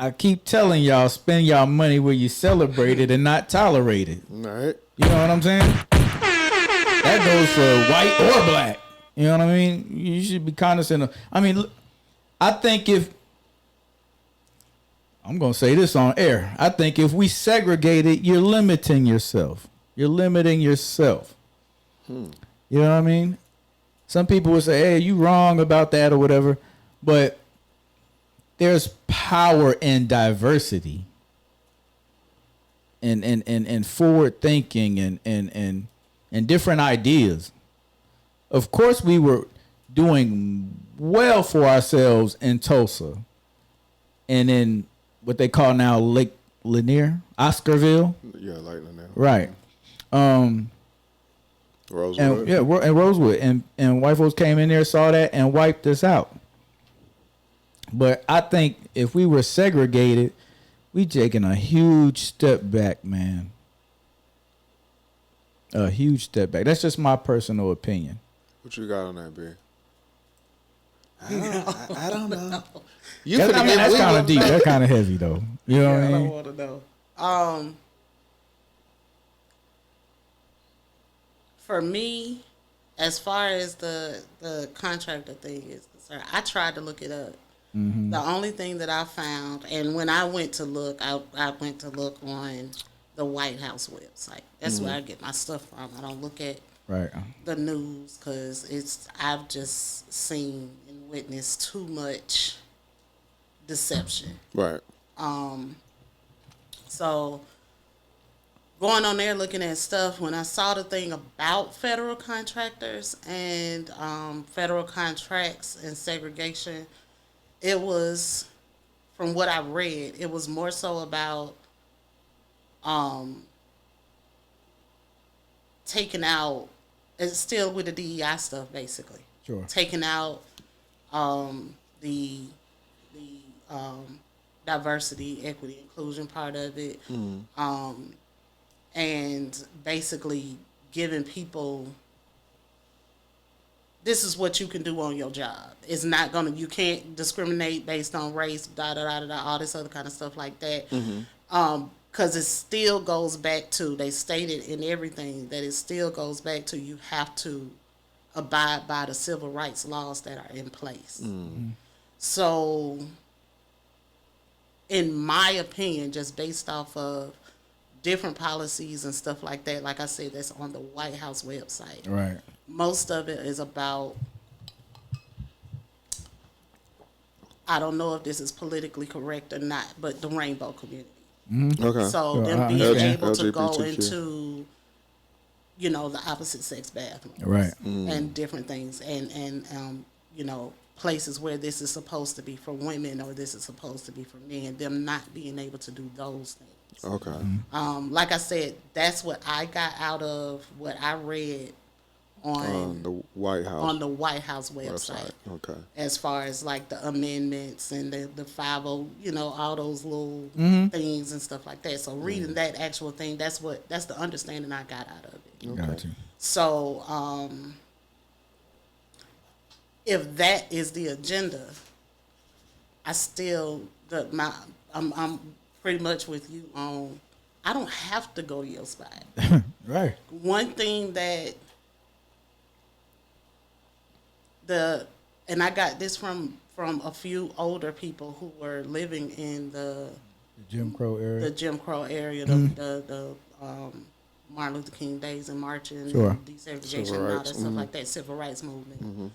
I keep telling y'all, spend y'all money where you celebrate it and not tolerate it. All right. You know what I'm saying? That goes for white or black. You know what I mean? You should be condescending. I mean, I think I'm going to say this on air. I think if we segregate it, you're limiting yourself. You're limiting yourself. You know what I mean? Some people would say, hey, you wrong about that or whatever. But there's power in diversity and forward thinking and different ideas. Of course, we were doing well for ourselves in Tulsa and in what they call now Lake Lanier, Oscarville. Yeah, Lake Lanier. Right. Rosewood. And Rosewood. And white folks came in there, saw that, and wiped us out. But I think if we were segregated, we taking a huge step back, man. A huge step back. That's just my personal opinion. What you got on that, B? I don't know. That's kind of deep. That's kind of heavy, though. You know what I mean? I don't want to know. For me, as far as the contractor thing is concerned, I tried to look it up. Mm-hmm. The only thing that I found, and when I went to look, I went to look on the White House website. That's where I get my stuff from. I don't look at the news because I've just seen and witnessed too much deception. Right. So going on there looking at stuff, when I saw the thing about federal contractors and federal contracts and segregation, it was, from what I read, it was more so about taking out, it's still with the DEI stuff basically. Sure. Taking out the diversity, equity, inclusion part of it. And basically giving people, this is what you can do on your job. It's not gonna, you can't discriminate based on race, all this other kind of stuff like that. Because it still goes back to, they stated in everything that it still goes back to, you have to abide by the civil rights laws that are in place. So, in my opinion, just based off of different policies and stuff like that, like I said, that's on the White House website. Right. Most of it is about, I don't know if this is politically correct or not, but the rainbow community. Okay. So them being able to go into, the opposite sex bathrooms. Right. And different things. And places where this is supposed to be for women or this is supposed to be for men, them not being able to do those things. Okay. Like I said, that's what I got out of what I read on the White House website. Okay. As far as like the amendments and the 50, all those little things and stuff like that. So reading that actual thing, that's the understanding I got out of it. Okay. Got you. So if that is the agenda, I still I'm pretty much with you on. I don't have to go to your spot. Right. One thing that and I got this from a few older people who were living in the Jim Crow area. the Jim Crow area, the Martin Luther King days and marching, Sure. and desegregation, and all that stuff like that, civil rights movement.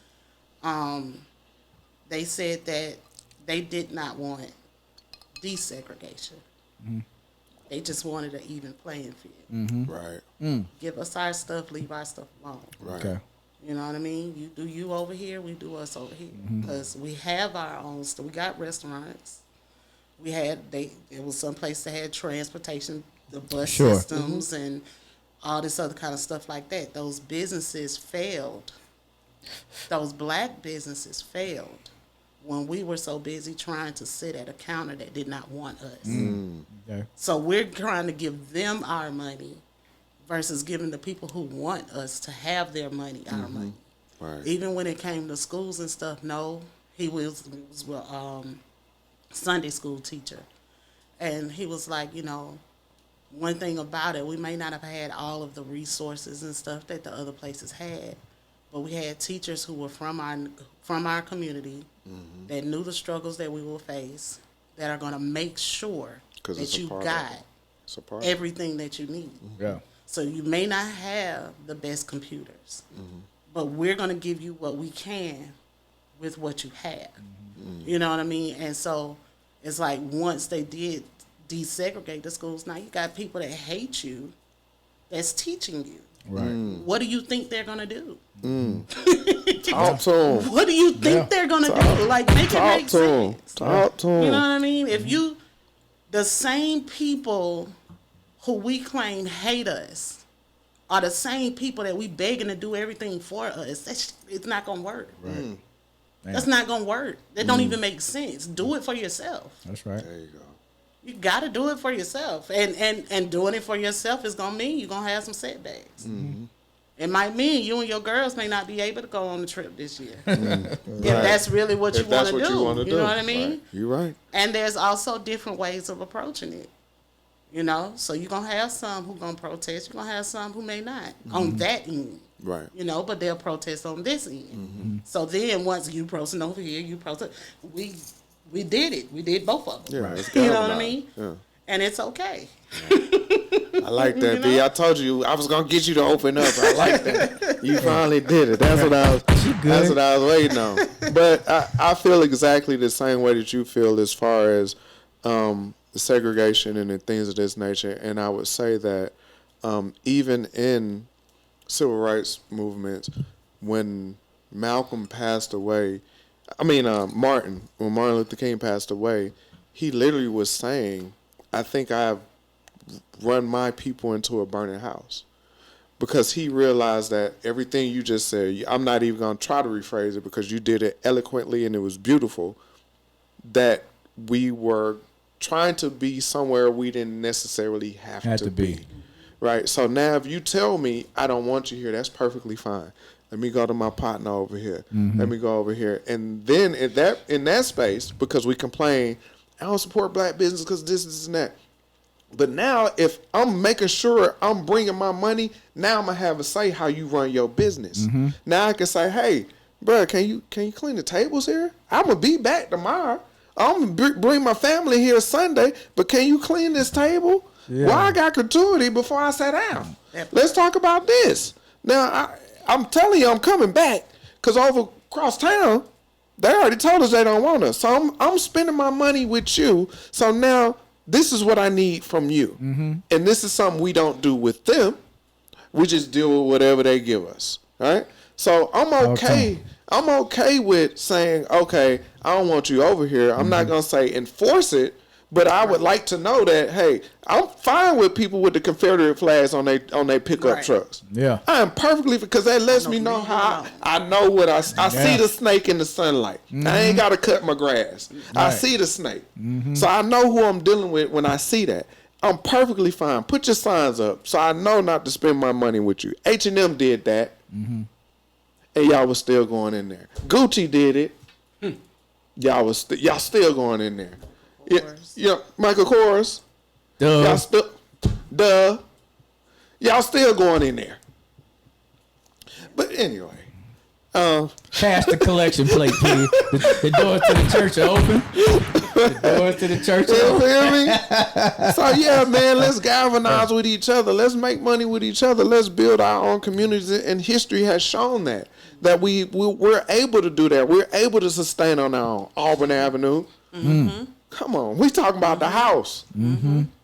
They said that they did not want desegregation. They just wanted an even playing field. Right. Give us our stuff, leave our stuff alone. Right. Okay. You know what I mean? You do you over here, we do us over here. Because we have our own stuff. We got restaurants. It was some place that had transportation, the bus Sure. systems, and all this other kind of stuff like that. Those businesses failed. Those black businesses failed when we were so busy trying to sit at a counter that did not want us. Okay. So we're trying to give them our money versus giving the people who want us to have their money our money. Right. Even when it came to schools and stuff, no, he was Sunday school teacher. And he was like, one thing about it, we may not have had all of the resources and stuff that the other places had, but we had teachers who were from our community that knew the struggles that we will face, that are going to make sure that you got everything that you need. Yeah. So you may not have the best computers, but we're going to give you what we can with what you have. You know what I mean? And so it's like once they did desegregate the schools, now you got people that hate you that's teaching you. Right. What do you think they're going to do? Talk to them. What do you think they're going to do? Like, make it make sense. Talk to them. You know what I mean? If the same people who we claim hate us are the same people that we begging to do everything for us, it's not going to work. Right. That's not going to work. That don't even make sense. Do it for yourself. That's right. There you go. You got to do it for yourself. And doing it for yourself is going to mean you're going to have some setbacks. It might mean you and your girls may not be able to go on the trip this year. If that's really what you want to do. You know what I mean? Right. You're right. And there's also different ways of approaching it. So you're going to have some who going to protest. You're going to have some who may not on that end. Right. But they'll protest on this end. So then once you protest over here, you protest. We did it. We did both of them. Yeah. It's You know what I mean? Yeah. And it's okay. I like that, B. I told you I was gonna get you to open up. I like that. You finally did it. That's what I was waiting on. But I feel exactly the same way that you feel as far as the segregation and the things of this nature. And I would say that even in civil rights movements, when Malcolm passed away, when Martin Luther King passed away, he literally was saying, I think I have run my people into a burning house. Because he realized that everything you just said, I'm not even going to try to rephrase it because you did it eloquently and it was beautiful, that we were trying to be somewhere we didn't necessarily have to be. Right? So now if you tell me I don't want you here, that's perfectly fine. Let me go to my partner over here. Let me go over here. And then in that space, because we complain, I don't support black business because this and that. But now if I'm making sure I'm bringing my money, now I'm going to have a say how you run your business. Now I can say, hey, bro, can you clean the tables here? I'm going to be back tomorrow. I'm going to bring my family here Sunday, but can you clean this table? Yeah. Well, I got gratuity before I sat down. Let's talk about this. Now, I'm telling you, I'm coming back because over across town, they already told us they don't want us. So I'm spending my money with you. So now this is what I need from you. And this is something we don't do with them. We just deal with whatever they give us. Right? So I'm okay. I'm okay with saying, okay, I don't want you over here. I'm not going to say enforce it, But I would like to know that, hey, I'm fine with people with the Confederate flags on their pickup trucks. Yeah. I am perfectly, because that lets me know how I know what I see the snake in the sunlight. I ain't got to cut my grass. I see the snake. So I know who I'm dealing with when I see that. I'm perfectly fine. Put your signs up so I know not to spend my money with you. H&M did that. And y'all was still going in there. Gucci did it. Y'all still going in there. Yeah, Michael Kors. Y'all still going in there. But anyway. Pass the collection plate, please. The doors to the church are open. The doors to the church are open. You feel me? So yeah, man, let's galvanize with each other. Let's make money with each other. Let's build our own communities. And history has shown that we're able to do that. We're able to sustain on our own. Auburn Avenue. Come on, we talking about the house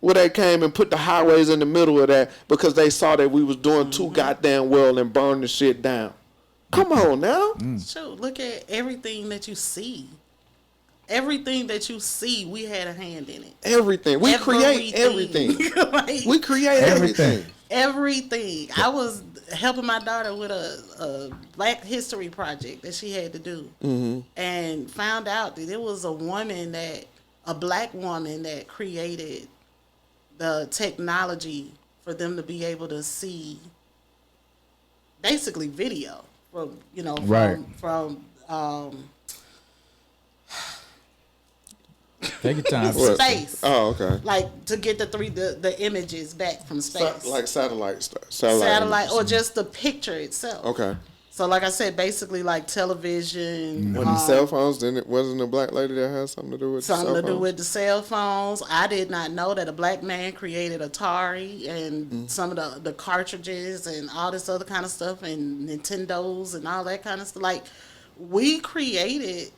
where they came and put the highways in the middle of that because they saw that we was doing too goddamn well and burned the shit down. Come on now. Shoot, look at everything that you see. Everything that you see, we had a hand in it. Everything. We create everything. Like, we create everything. Everything. I was helping my daughter with a Black History project that she had to do, and found out that it was a black woman that created the technology for them to be able to see basically video from Take your time. space. Oh, okay. Like to get the images back from space. Like satellite or just the picture itself. Okay. So like I said, basically like television. When the cell phones, then it wasn't a black lady that had something to do with the cell phones. I did not know that a black man created Atari and some of the cartridges and all this other kind of stuff and Nintendos and all that kind of stuff. Like we created.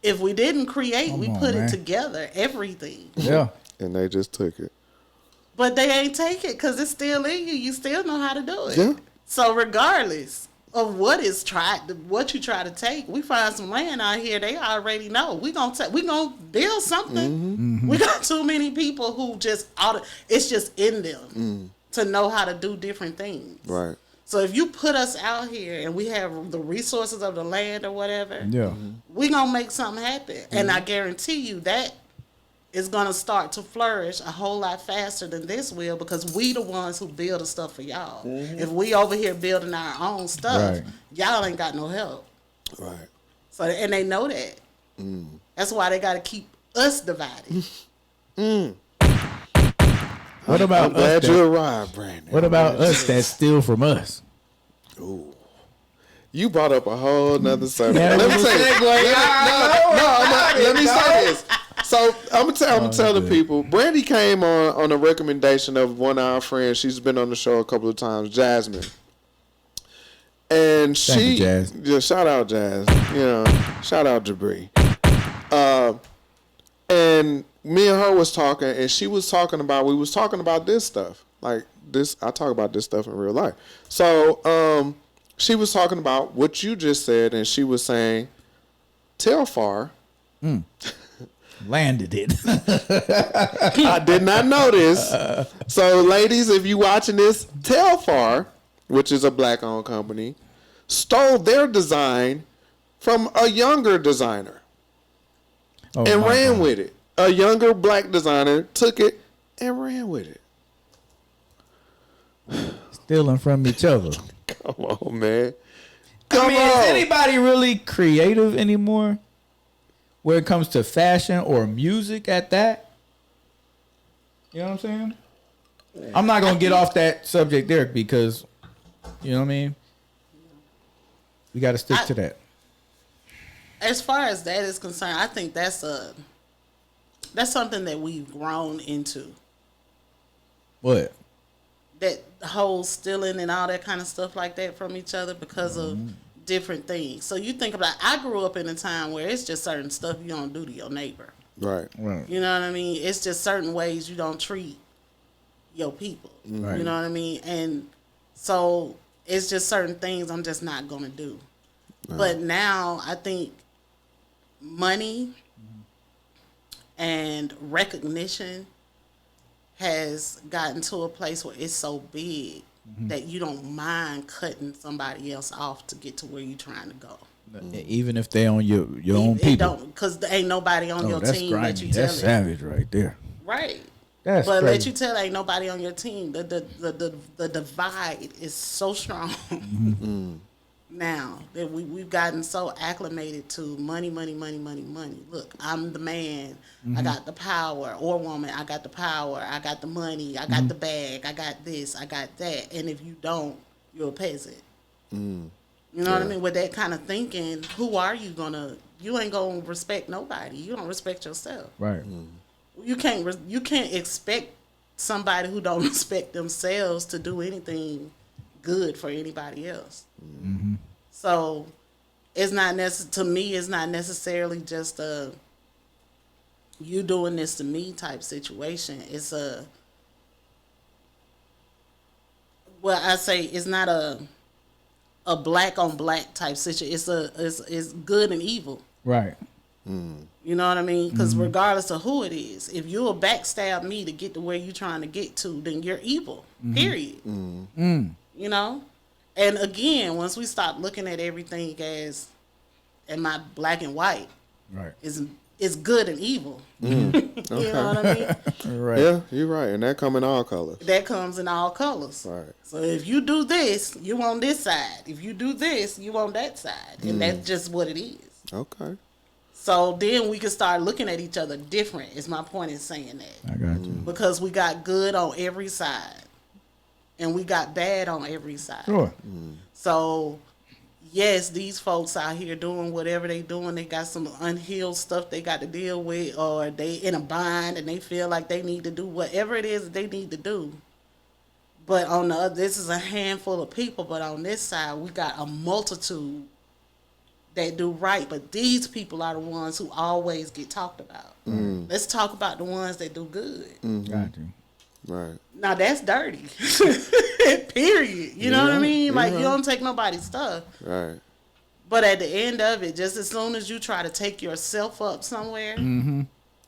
If we didn't create, we put it together. Everything. Yeah. And they just took it. But they ain't take it because it's still in you. You still know how to do it. Yeah. So regardless of what you try to take, we find some land out here. They already know we gonna build something. We got too many people who it's just in them to know how to do different things. Right. So if you put us out here and we have the resources of the land or whatever, we gonna make something happen. And I guarantee you that is gonna start to flourish a whole lot faster than this will because we the ones who build the stuff for y'all. If we over here building our own stuff, y'all ain't got no help. Right. So and they know that. That's why they gotta keep us divided. What about I'm glad you arrived, Brandon. What about us that steal from us? Ooh. You brought up a whole nother subject. Yeah, let me say this. Let me say this. So I'm gonna tell the people. Brandy came on a recommendation of one of our friends. She's been on the show a couple of times, Jasmine. And shout out Jazz. Shout out Jabri. And me and her was talking, and we was talking about this stuff. Like this, I talk about this stuff in real life. So she was talking about what you just said, and she was saying, Telfar. Landed it. I did not know this. So ladies, if you watching this, Telfar, which is a black-owned company, stole their design from a younger designer and ran with it. A younger black designer took it and ran with it. Stealing from each other. Come on, man. Is anybody really creative anymore when it comes to fashion or music at that? You know what I'm saying? I'm not going to get off that subject there because, you know what I mean? We got to stick to that. As far as that is concerned, I think that's something that we've grown into. What? That whole stealing and all that kind of stuff like that from each other because of different things. So you think about, I grew up in a time where it's just certain stuff you don't do to your neighbor. Right. You know what I mean? It's just certain ways you don't treat your people. Right. You know what I mean? And so it's just certain things I'm just not going to do. Right. But now I think money And recognition has gotten to a place where it's so big that you don't mind cutting somebody else off to get to where you're trying to go. Even if they on your own It people. don't, because there ain't nobody on your That's team grimy. that you tell That's it. savage right there. Right. That's But crazy. let you tell ain't nobody on your team. The divide is so strong. Now that we've gotten so acclimated to money. Look, I'm the man. I got the power, or woman. I got the power. I got the money. I got the bag. I got this. I got that. And if you don't, you're a peasant. You know what I mean? With that kind of thinking, who are you gonna? You ain't gonna respect nobody. You don't respect yourself. Right. You can't expect somebody who don't respect themselves to do anything good for anybody else. So it's not to me. It's not necessarily just a you doing this to me type situation. It's I say it's not a black on black type situation. It's good and evil. Right. You know what I mean? Because regardless of who it is, if you'll backstab me to get to where you're trying to get to, then you're evil. Period. You know? And again, once we stop looking at everything as am I black and white, Right. it's good and evil. You know what I mean? Right. Yeah, you're right, and that come in all colors. That comes in all colors. Right. So if you do this, you on this side. If you do this, you on that side. And that's just what it is. Okay. So then we can start looking at each other different, is my point in saying that. I got you. Because we got good on every side. And we got bad on every side. Sure. So, yes, these folks out here doing whatever they doing. They got some unhealed stuff they got to deal with, or they in a bind and they feel like they need to do whatever it is that they need to do. But on the other, this is a handful of people, but on this side, we got a multitude that do right. But these people are the ones who always get talked about. Let's talk about the ones that do good. Got you. Right. Now that's dirty. Period. You know what I mean? Like you don't take nobody's stuff. Right. But at the end of it, just as soon as you try to take yourself up somewhere,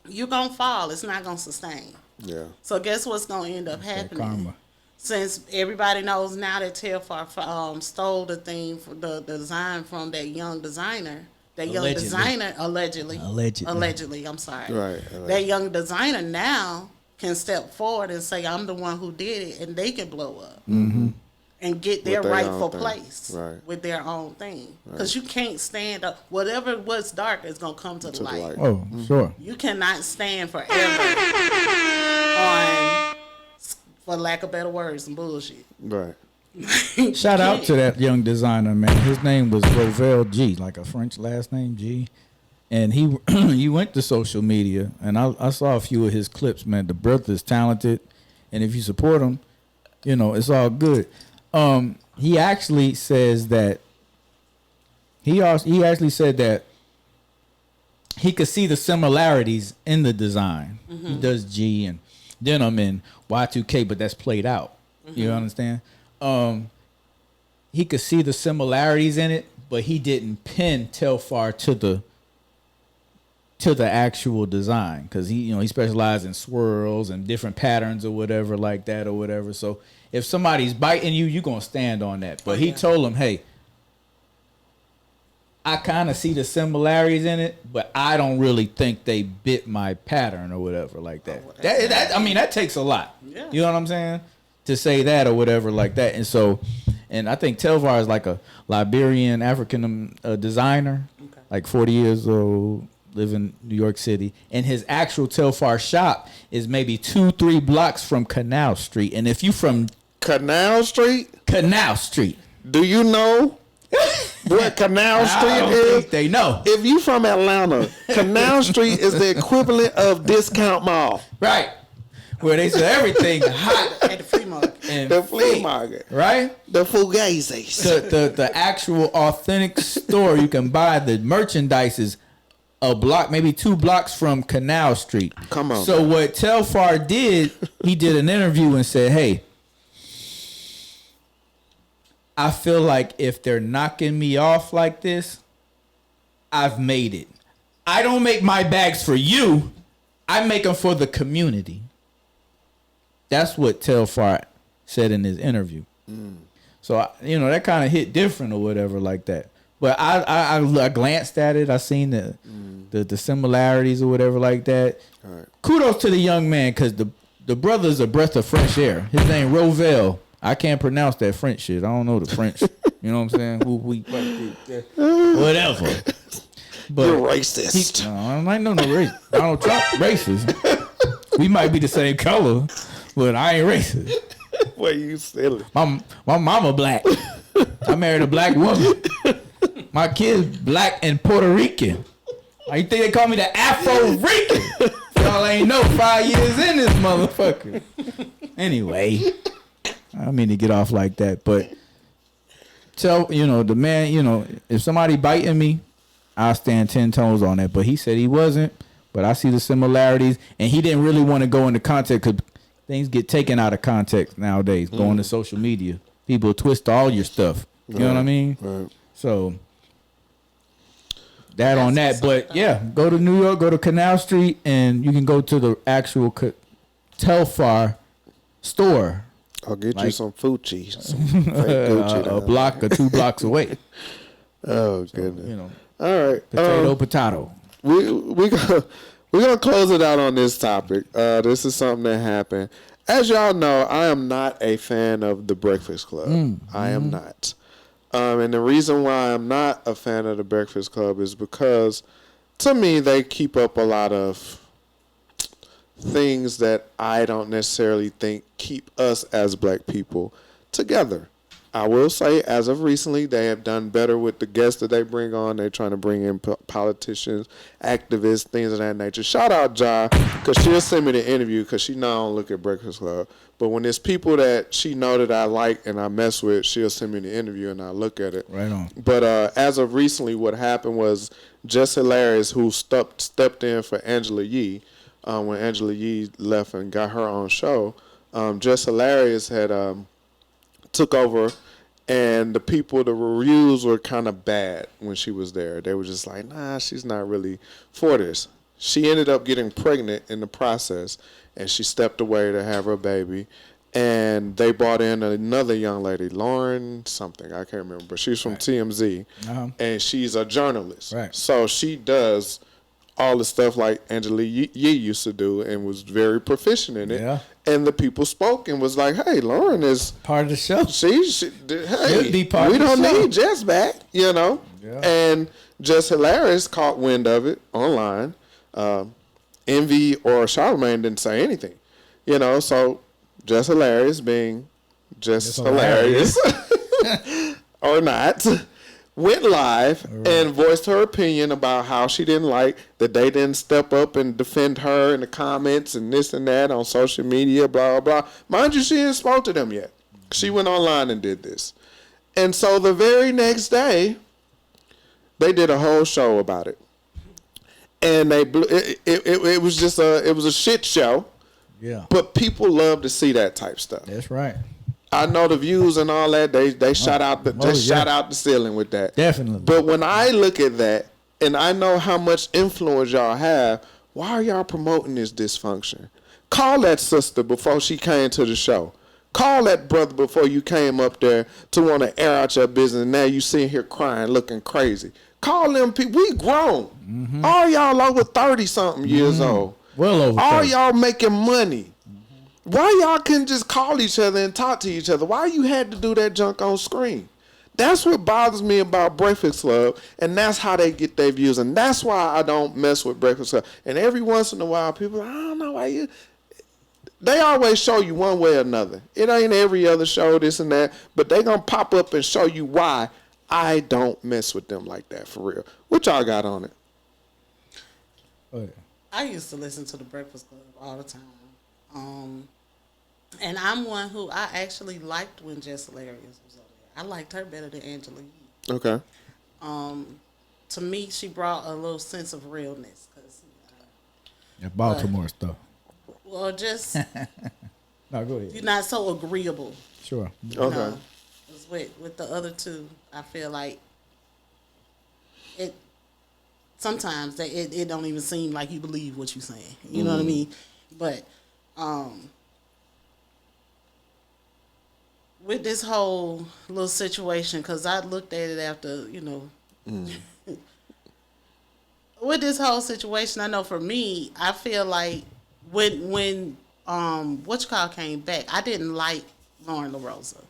you're gonna fall. It's not gonna sustain. Yeah. So guess what's gonna end up happening? Karma. Since everybody knows now that Telfar stole the thing for the design from that young designer. That young Allegedly. designer allegedly. I'm sorry. Right. That young designer now can step forward and say, I'm the one who did it, and they can blow up and get their With their rightful own thing. place Right. with their own thing. Because you can't stand up. What's dark is going to come to the To the light. light. Oh, sure. You cannot stand forever on, for lack of better words, some bullshit. Right. Shout out to that young designer, man. His name was Rovel G, like a French last name, G. And he he went to social media, and I saw a few of his clips, man. The brother's talented, and if you support him, you know, it's all good. He actually says that he actually said that he could see the similarities in the design. He does G and denim and Y2K, but that's played out. You understand? He could see the similarities in it, but he didn't pin Telfar to the actual design because he specialized in swirls and different patterns or whatever like that or whatever. So if somebody's biting you, you're gonna stand on that. But he told him, hey, I kind of see the similarities in it, but I don't really think they bit my pattern or whatever like that. That takes a lot. Yeah. You know what I'm saying? To say that or whatever like that. And so, and I think Telvar is like a Liberian African designer, like 40 years old, live in New York City. And his actual Telfar shop is maybe 2-3 blocks from Canal Street. And if you from Canal Street? Canal Street, Do you know what Canal I Street don't is? think they know. If you from Atlanta, Canal Street is the equivalent of Discount Mall. Right. Where they sell everything hot At the flea market. and The flea fake, market. right? The Fugazis. The actual authentic store you can buy the merchandise is a block, maybe 2 blocks from Canal Street. Come on, So man. what Telfar did, he did an interview and said, hey, I feel like if they're knocking me off like this, I've made it. I don't make my bags for you. I make them for the community. That's what Telfar said in his interview. So, that kind of hit different or whatever like that. But I glanced at it. I seen the similarities or whatever like that. Right. Kudos to the young man because the brother's a breath of fresh air. His name Rovell. I can't pronounce that French shit. I don't know the French. You know what I'm saying? Whatever. But You're racist. I ain't no race. Donald Trump racist. We might be the same color, but I ain't racist. Boy, you silly. My mama black. I married a black woman. My kid's black and Puerto Rican. You think they call me the Afro-Rican? Y'all ain't know 5 years in this motherfucker. Anyway, I mean to get off like that, but tell the man, if somebody biting me, I'll stand 10 toes on that. But he said he wasn't. But I see the similarities, and he didn't really want to go into context because things get taken out of context nowadays. Going to social media, people twist all your stuff. You know what I mean? Right. So that on that. But yeah, go to New York, go to Canal Street, and you can go to the actual Telfar store. I'll get you some Fucci, some fake Gucci a block or 2 blocks away. Oh goodness! All right, potato. We're gonna close it out on this topic. This is something that happened. As y'all know, I am not a fan of the Breakfast Club. I am not. And the reason why I'm not a fan of the Breakfast Club is because, to me, they keep up a lot of things that I don't necessarily think keep us as black people together. I will say, as of recently, they have done better with the guests that they bring on. They're trying to bring in politicians, activists, things of that nature. Shout out Ja, because she'll send me the interview because she know I don't look at Breakfast Club. But when there's people that she know that I like and I mess with, she'll send me the interview and I look at it. Right on. But as of recently, what happened was Just Hilarious, who stepped in for Angela Yee, when Angela Yee left and got her own show, Just Hilarious had took over, and the reviews were kind of bad when she was there. They were just like, nah, she's not really for this. She ended up getting pregnant in the process, and she stepped away to have her baby. And they brought in another young lady, Lauren something, I can't remember, but she's from TMZ, and she's a journalist. Right. So she does all the stuff like Angela Yee used to do and was very proficient in it. Yeah. And the people spoke and was like, hey, Lauren is part of the show. Hey, be part we of the don't show. need Jess back, Yeah. And Just Hilarious caught wind of it online. Envy or Charlamagne didn't say anything, so Just Hilarious being just hilarious or not, went live and voiced her opinion about how she didn't like that they didn't step up and defend her in the comments and this and that on social media, blah, blah, blah. Mind you, she didn't spoke to them yet. She went online and did this. And so the very next day, they did a whole show about it. And they blew, it was just it was a shit show. Yeah. But people love to see that type stuff. That's right. I know the views and all that. They shot out the ceiling with that. Definitely. But when I look at that and I know how much influence y'all have, why are y'all promoting this dysfunction? Call that sister before she came to the show. Call that brother before you came up there to want to air out your business. Now you sitting here crying, looking crazy. Call them people. We grown. Mm-hmm. All y'all over 30-something years old. Well over 30. All y'all making money. Why y'all couldn't just call each other and talk to each other? Why you had to do that junk on screen? That's what bothers me about Breakfast Club, and that's how they get their views, and that's why I don't mess with Breakfast Club. And every once in a while, people, I don't know why you... They always show you one way or another. It ain't every other show, this and that, but they gonna pop up and show you why I don't mess with them like that, for real. What y'all got on it? Oh, yeah. I used to listen to the Breakfast Club all the time. And I'm one who I actually liked when Jess Hilarious was on there. I liked her better than Angela Yee. Okay. To me, she brought a little sense of realness. Baltimore stuff. Well, just... No, go ahead. You're not so agreeable. Sure. Okay. With the other two, I feel like sometimes that it don't even seem like you believe what you're saying. You know what I mean? But with this whole little situation, because I looked at it after, with this whole situation, I know for me, I feel like when Whatchcall came back, I didn't like Lauren LaRosa.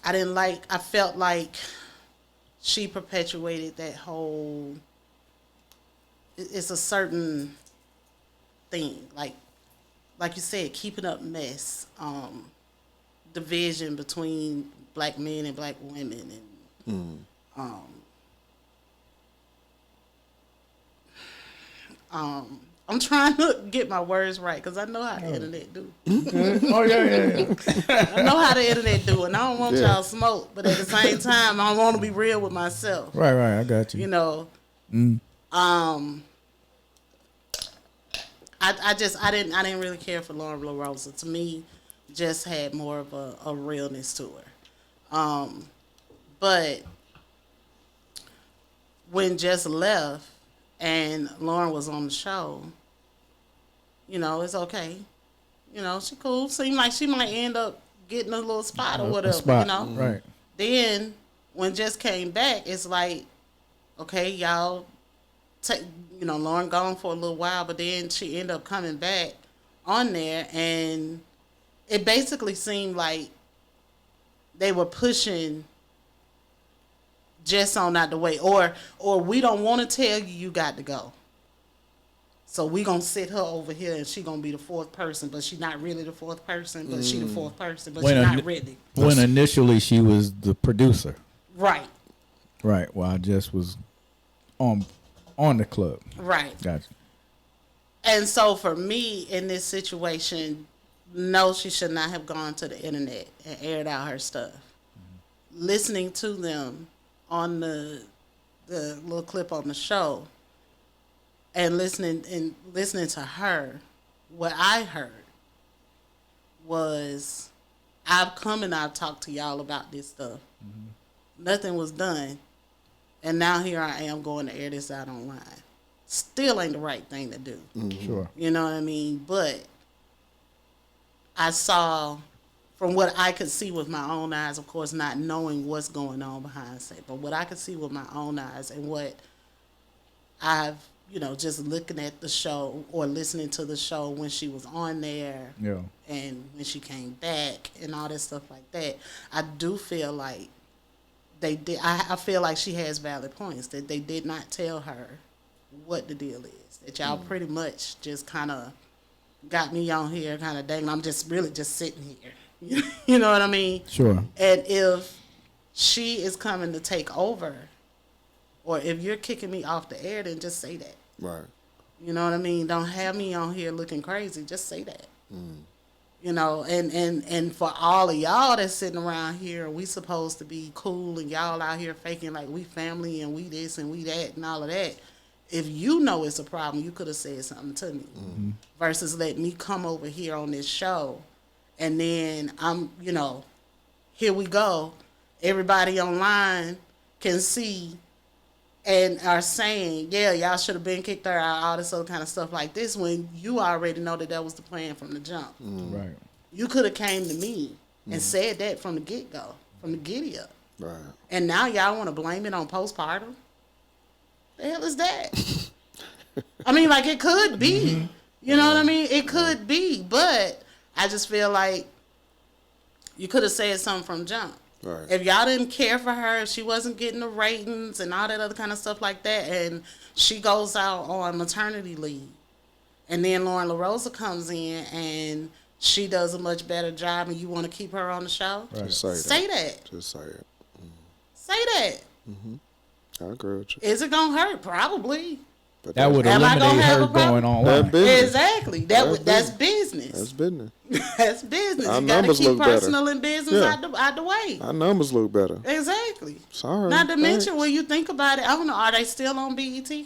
I felt like she perpetuated that whole, it's a certain thing, like you said, keeping up mess, division between black men and black women, and I'm trying to get my words right because I know how the internet do. Oh yeah. I know how the internet do, and I don't want y'all smoke, but at the same time, I want to be real with myself. Right. I got you. I didn't really care for Lauren LaRosa. To me, just had more of a realness to her. But when Jess left and Lauren was on the show, it's okay. She cool. Seemed like she might end up getting a little spot or whatever. Right. Then when Jess came back, it's like, okay, y'all take, Lauren gone for a little while, but then she ended up coming back on there, and it basically seemed like they were pushing Jess on out the way, or we don't want to tell you got to go, so we gonna sit her over here and she gonna be the fourth person, but she not really the fourth person, but she the fourth person, but she not really. When initially she was the producer. Right. While I just was on the club. Right. Gotcha. And so for me in this situation, no, she should not have gone to the internet and aired out her stuff. Listening to them on the little clip on the show and listening to her, what I heard was, I've come and I've talked to y'all about this stuff. Nothing was done. And now here I am going to air this out online. Still ain't the right thing to do. Sure. You know what I mean? But I saw, from what I could see with my own eyes, of course, not knowing what's going on behind set, but what I could see with my own eyes and what I've, just looking at the show or listening to the show when she was on there, and when she came back and all that stuff like that, I do feel like they did. I feel like she has valid points, that they did not tell her what the deal is. That y'all pretty much just kind of got me on here, kind of dang. I'm just really just sitting here. You know what I mean? Sure. And if she is coming to take over, or if you're kicking me off the air, then just say that. Right. You know what I mean? Don't have me on here looking crazy. Just say that. And for all of y'all that's sitting around here, we supposed to be cool, and y'all out here faking like we family and we this and we that and all of that. If you know it's a problem, you could have said something to me, versus letting me come over here on this show, and then I'm, here we go. Everybody online can see and are saying, yeah, y'all should have been kicked her out, all this other kind of stuff like this, when you already know that was the plan from the jump. Right. You could have came to me and said that from the get-go, from the giddy-up. Right. And now y'all want to blame it on postpartum? The hell is that? I mean, like, it could be. You know what I mean? It could be. But I just feel like you could have said something from jump. Right. If y'all didn't care for her, if she wasn't getting the ratings and all that other kind of stuff like that, and she goes out on maternity leave, and then Lauren LaRosa comes in and she does a much better job, and you want to keep her on the show, Right. Just say that. Just say it. Say that. I agree with you. Is it gonna hurt? Probably. But That would Am I gonna eliminate have her a problem? going online. That business. Exactly. That's business. That's business. That's business. Our You gotta numbers keep look better. personal and business Yeah. out the way. Our numbers look better. Exactly. Sorry. Not to mention, thanks. when you think about it, I don't know, are they still on BET? I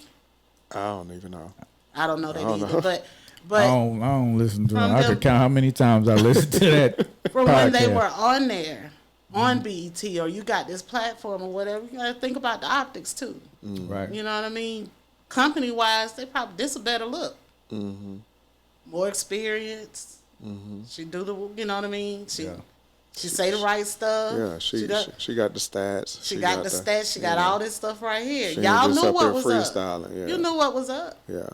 don't even know. I don't know that I don't either. know. But I don't listen to From them. I them- could count how many times I listened to that from when they podcast. were on there, on BET, or you got this platform or whatever, you got to think about the optics too. Right. You know what I mean? Company wise, they probably this a better look. More experience. She do the, you know what I mean? She say the right stuff. Yeah, she got the stats. She got the stats. She got all this stuff right here. She Y'all ain't just knew up what there was freestyling, up. yeah. You knew what was up. Yeah.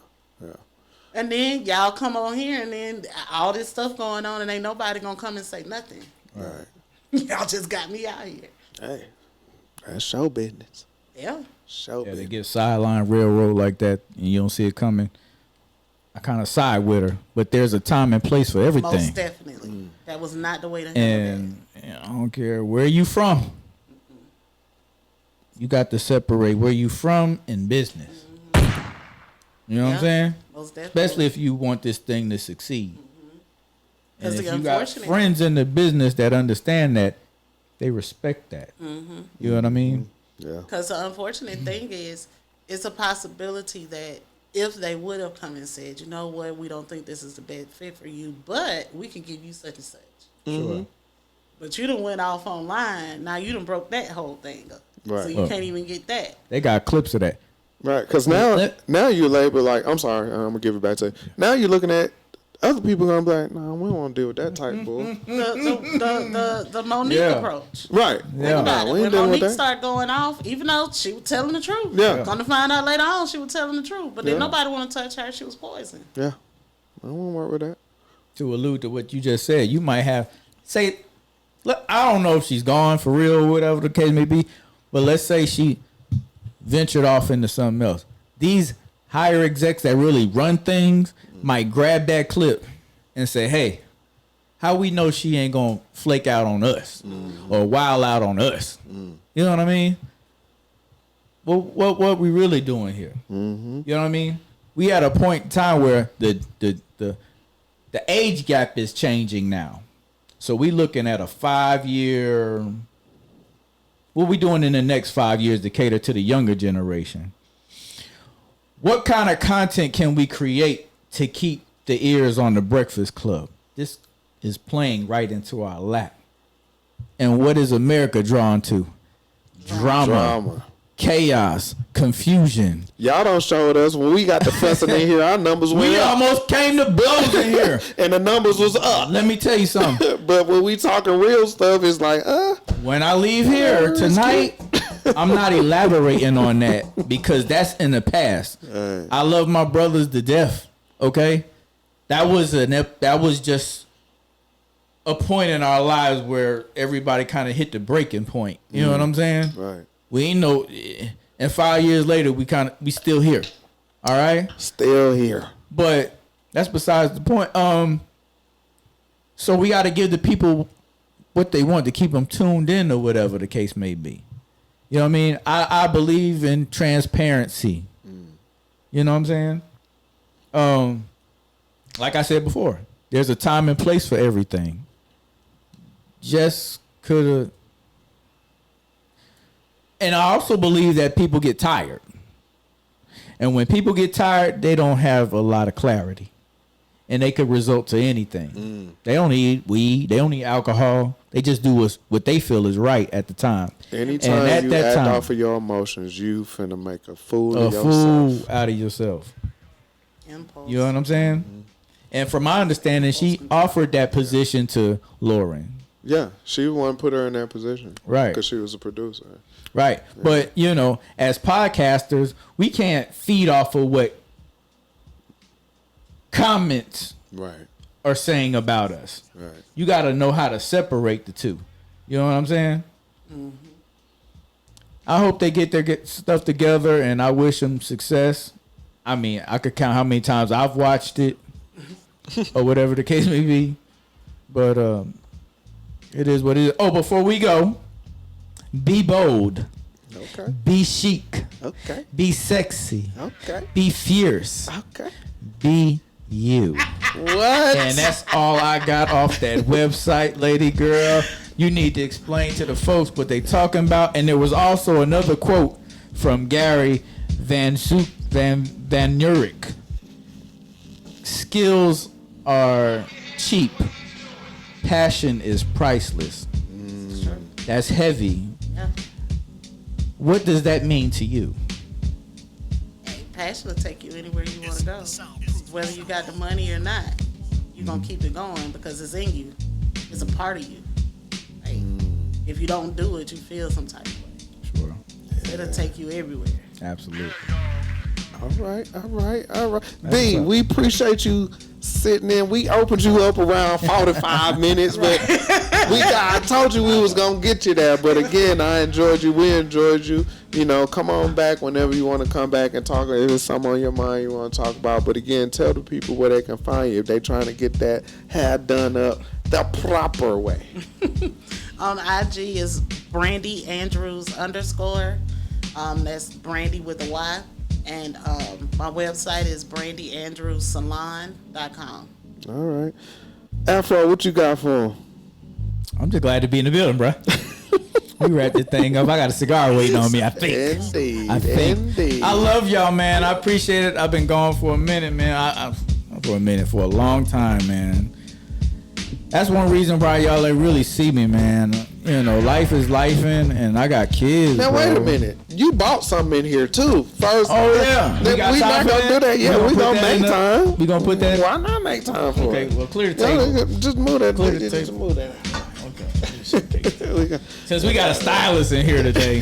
And then y'all come on here, and then all this stuff going on, and ain't nobody gonna come and say nothing. Right. Y'all just got me out here. Hey, that's show business. Yeah. Show Yeah, business. they get sideline railroad like that, and you don't see it coming. I kind of side with her, but there's a time and place for everything. Most definitely. That was not the way to handle that. And I don't care where you from. You got to separate where you from and business. You know what I'm saying? Most definitely. Especially if you want this thing to succeed. And if the you got unfortunate- friends in the business that understand that, they respect that. You know what I mean? Yeah. Because the unfortunate thing is, it's a possibility that if they would have come and said, you know what, we don't think this is the best fit for you, but we can give you such and such. Sure. But you done went off online. Now you done broke that whole thing up. Right. So you can't even get that. They got clips of that. Right, because now you label like, I'm sorry, I'm gonna give it back to you. Now you're looking at other people gonna be like, nah, we don't want to deal with that type of bull. The Monique Yeah. approach. Right. Yeah. About it. we ain't When dealing with Monique that. started going off, even though she was telling the truth. Yeah. Gonna find out later on she was telling the truth. But Yeah. then nobody want to touch her. She was poison. Yeah, I don't want to work with that. To allude to what you just said, you might have say, look, I don't know if she's gone for real or whatever the case may be, but let's say she ventured off into something else. These higher execs that really run things might grab that clip and say, hey, how we know she ain't gonna flake out on us or wild out on us? You know what I mean? Well, what we really doing here? You know what I mean? We at a point in time where the age gap is changing now. So we looking at a 5-year. What we doing in the next 5 years to cater to the younger generation? What kind of content can we create to keep the ears on the Breakfast Club? This is playing right into our lap. And what is America drawn to? Drama. Chaos, confusion. Y'all don't show us when we got the fussing in here. Our numbers went We up, almost came to blows in here. and the numbers was up. Let me tell you something. But when we talking real stuff, it's like, When I leave here tonight, I'm not elaborating on that because that's in the past. I love my brothers to death. Okay, that was just a point in our lives where everybody kind of hit the breaking point. You know what I'm saying? right, We ain't know. And 5 years later, we still here. All right. still here. But that's besides the point. So we got to give the people what they want to keep them tuned in or whatever the case may be. You know what I mean? I believe in transparency. You know what I'm saying? Like I said before, there's a time and place for everything. Just could have. And I also believe that people get tired. And when people get tired, they don't have a lot of clarity. And they could result to anything. They don't need weed. They don't need alcohol. They just do what they feel is right at the time. Anytime and at you that act time, off of your emotions, you finna make a fool a of yourself. fool out of yourself. Impulse. You know what I'm saying? And from my understanding, she offered that position to Lauren. Yeah, she wanted to put her in that position. Right. Because she was a producer. Right. Yeah. But, you know, as podcasters, we can't feed off of what comments Right. are saying about us. Right. You got to know how to separate the two. You know what I'm saying? I hope they get their stuff together, and I wish them success. I mean, I could count how many times I've watched it or whatever the case may be. But it is what it is. Oh, before we go, be bold. Okay. Be chic. Okay. Be sexy. Okay. Be fierce. Okay. Be you. What? And that's all I got off that website, lady girl. You need to explain to the folks what they talking about. And there was also another quote from Gary Van Nurik. Skills are cheap. Passion is priceless. That's heavy. Yeah. What does that mean to you? Hey, passion will take you anywhere you want to go. Whether you got the money or not, you're going to keep it going because it's in you. It's a part of you. Like, if you don't do it, you feel some type of way. Sure. It'll take you everywhere. Absolutely. All right. B, we appreciate you sitting in. We opened you up around 45 minutes, but I told you we was gonna get you there. But again, I enjoyed you. We enjoyed you. You know, come on back whenever you want to come back and talk. If there's something on your mind you want to talk about. But again, tell the people where they can find you if they trying to get that hair done up the proper way. On IG is Brandy Andrews _. That's Brandy with a Y. And my website is brandyandrewsalon.com. All right. Afro, what you got for him? I'm just glad to be in the building, bro. We wrap this thing up. I got a cigar waiting on me, I think. Indeed. I love y'all, man. I appreciate it. I've been gone for a minute, man. For a long time, man. That's one reason why y'all ain't really see me, man. You know, life is lifing, and I got kids. Now, bro. wait a minute. You bought something in here, too. First, Oh, yeah. We not going to do that yet. We going to make time. We going to put that in. Why not make time for Okay, it? well, clear the table. Just move that. Clear the Just table. move that. Since we got a stylist in here today,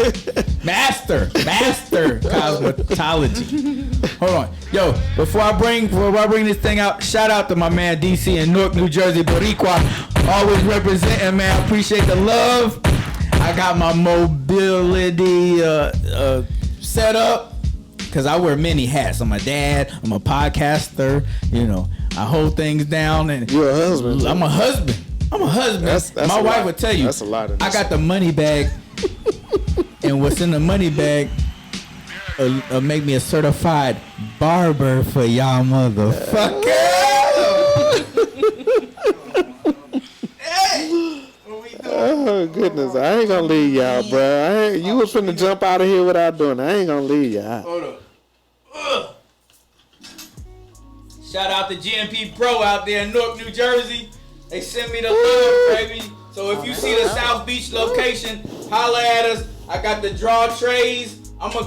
master cosmetology. Hold on, yo. Before I bring this thing out, shout out to my man DC in Newark, New Jersey, Boricua, always representing, man. I appreciate the love. I got my mobility set up because I wear many hats. I'm a dad. I'm a podcaster. You know, I hold things down, and You're a husband. I'm a husband. That's my wife would tell you. That's a lot of I got the money bag, and what's in the money bag make me a certified barber for y'all motherfuckers. Hey, what we doing? Oh, goodness. I ain't going to leave y'all, bro. You was finna jump out of here without doing it. I ain't going to leave y'all. Hold up. Shout out to GMP Pro out there in Newark, New Jersey. They send me the love, baby. So if you see the South Beach location, holla at us. I got the draw trays. I'm gonna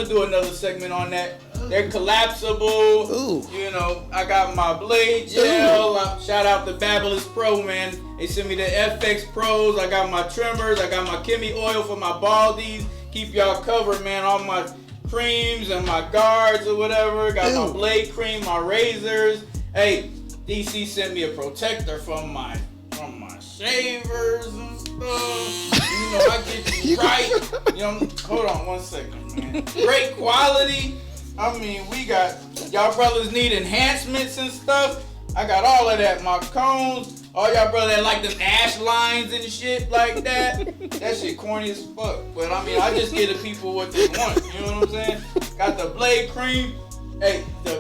do another segment on that. They're collapsible. Ooh. You know, I got my blade gel. Shout out to Babylous Pro, man. They sent me the FX Pros. I got my trimmers. I got my Kimmy oil for my baldies. Keep y'all covered, man. All my creams and my guards or whatever. Got my blade cream, my razors. Hey, DC sent me a protector from my shavers and stuff. You know, I get you right. You know, hold on one second, man. Great quality. I mean, we got, y'all brothers need enhancements and stuff. I got all of that. My cones. All y'all brothers that like them ash lines and shit like that. That shit corny as fuck. But I mean, I just give the people what they want. You know what I'm saying? Got the blade cream. Hey, the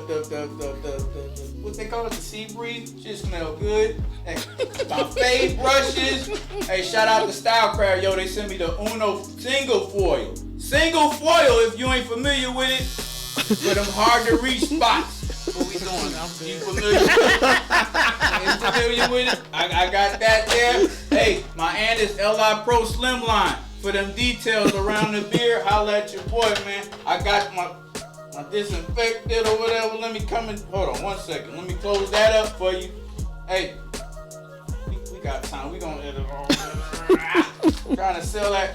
what they call it, the sea breeze, shit smell good. Hey, my fade brushes. Hey, shout out to Stylecraft, yo. They sent me the Uno single foil. Single foil, if you ain't familiar with it, for them hard to reach spots. What we doing? You familiar? Ain't familiar with it? I got that there. Hey, my Andis LI Pro Slim line for them details around the beard. Holla at your boy, man. I got my disinfected or whatever. Let me come in. Hold on one second. Let me close that up for you. Hey, we got time. We gonna edit all trying to sell that.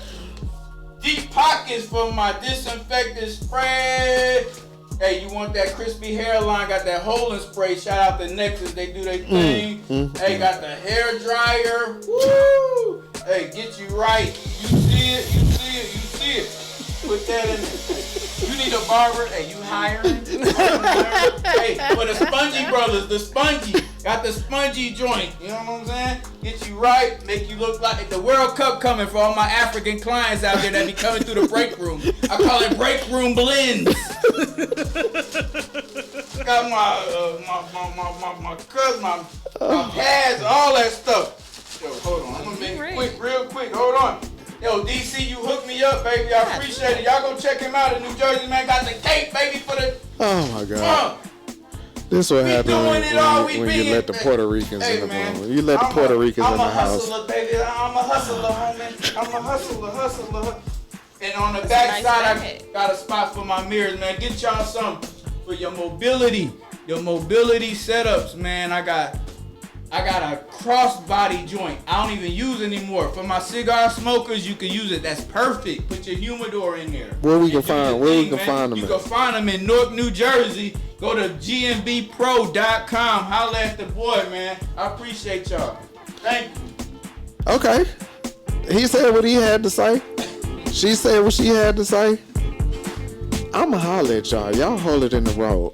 Deep pockets for my disinfectant spray. Hey, you want that crispy hairline? Got that holding spray. Shout out to Nexus. They do their thing. Hey, got the hair dryer. Woo! Hey, get you right. You see it. You see it. You see it. Put that in there. You need a barber. Hey, you hiring? Hey, for the Spongy Brothers, the Spongy. Got the Spongy joint. You know what I'm saying? Get you right. Make you look like the World Cup coming for all my African clients out there that be coming through the break room. I call it break room blends. Got my cuts, my pads, all that stuff. Yo, hold on. I'm going to make it quick, real quick. Hold on. Yo, DC, you hooked me up, baby. I appreciate it. Y'all go check him out in New Jersey, man. Got the cake, baby, for the... Oh, my God. This what happens doing it all, we when you being- let the Puerto Ricans Hey, in the man, room. You let the Puerto Ricans in the I'm a house. hustler, baby. I'm a hustler, homie. I'm a hustler. And on the That's a back nice side, I bag. got a spot for my mirrors, man. Get y'all some for your mobility setups, man. I got a crossbody joint. I don't even use anymore. For my cigar smokers, you can use it. That's perfect. Put your humidor in there. Where we can And do find- your where we thing, can man. find them You at? can find them in Newark, New Jersey. Go to gnbpro.com. Holla at the boy, man. I appreciate y'all. Thank you. Okay. He said what he had to say. She said what she had to say. I'ma holler at y'all. Y'all hold it in the road.